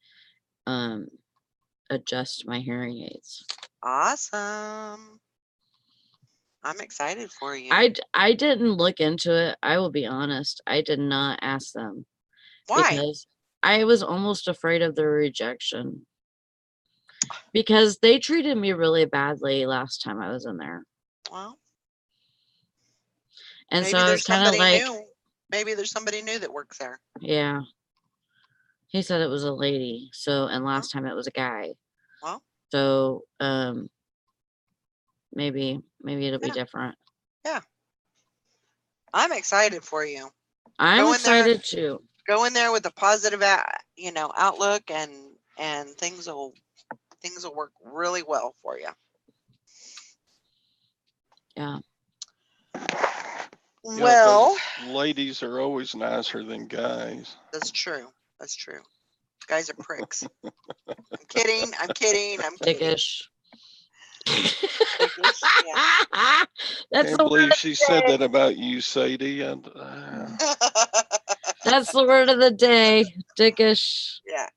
adjust my hearing aids. Awesome. I'm excited for you. I didn't look into it. I will be honest. I did not ask them. Why? Because I was almost afraid of the rejection. Because they treated me really badly last time I was in there. Well, And maybe so I was there's kind of somebody like, new. Maybe there's somebody new that works there. yeah. He said it was a lady. So, and last time it was a guy. Well, So, maybe it'll be Yeah. different. yeah. I'm excited for you. I'm Go in there. excited too. Go in there with a positive, outlook, and things will work really well for you. Yeah. Yeah, Well, but ladies are always nicer than guys. that's true. That's true. Guys are pricks. I'm kidding. I'm kidding. I'm kidding. Dickish. Dickish, yeah. That's Can't the believe word. she said that about you, Sadie. And, That's the word of the day. Dickish. Yeah.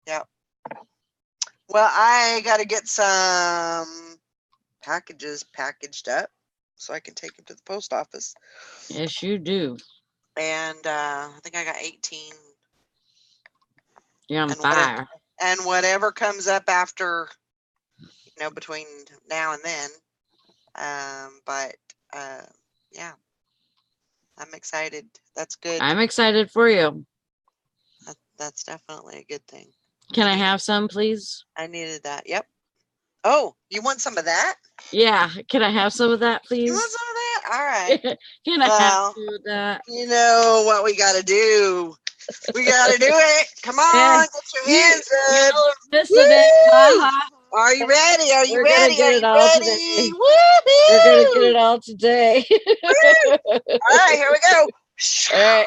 Yep. Well, I got to get some packages packaged up so I can take them to the post office. Yes, you do. And I think I got 18. You're on And fire. And whatever comes up after, between now and then. But yeah, I'm excited. That's good. I'm excited for you. That's definitely a good thing. Can I have some, please? I needed that. Yep. Oh, you want some of that? Yeah. Can I have some of that, You please? want some of that? All right. Can I have Well, some of that? you know what we got to do. We got to do it. Come on, get your hands up. Y'all are missing it. Ha-ha. Are you ready? Are you We're gonna ready? get Are it you all ready? today. Woohoo! We're gonna get it all today. All right, here we go. All right.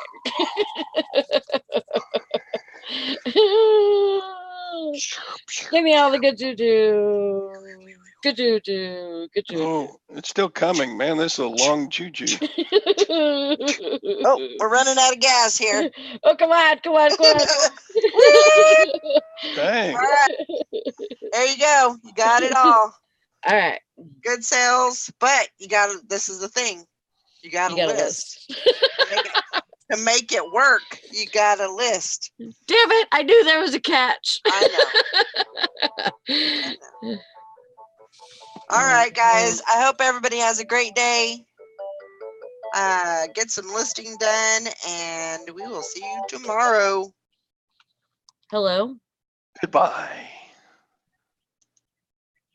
Give me all the good to do. Good juju. Good juju. Oh, it's still coming, man. This is a long juju. Oh, we're running out of gas here. Oh, come on. Come on. Come on. Woo! Dang. All right, there you go. You got it all. All right. Good sales, but you got to, this is the thing. You got You to got a list. list. To make it work, you got to list. Damn it. I knew there was a catch. I know. All right, guys. I hope everybody has a great day. Get some listing done, and we will see you tomorrow. Hello. Goodbye.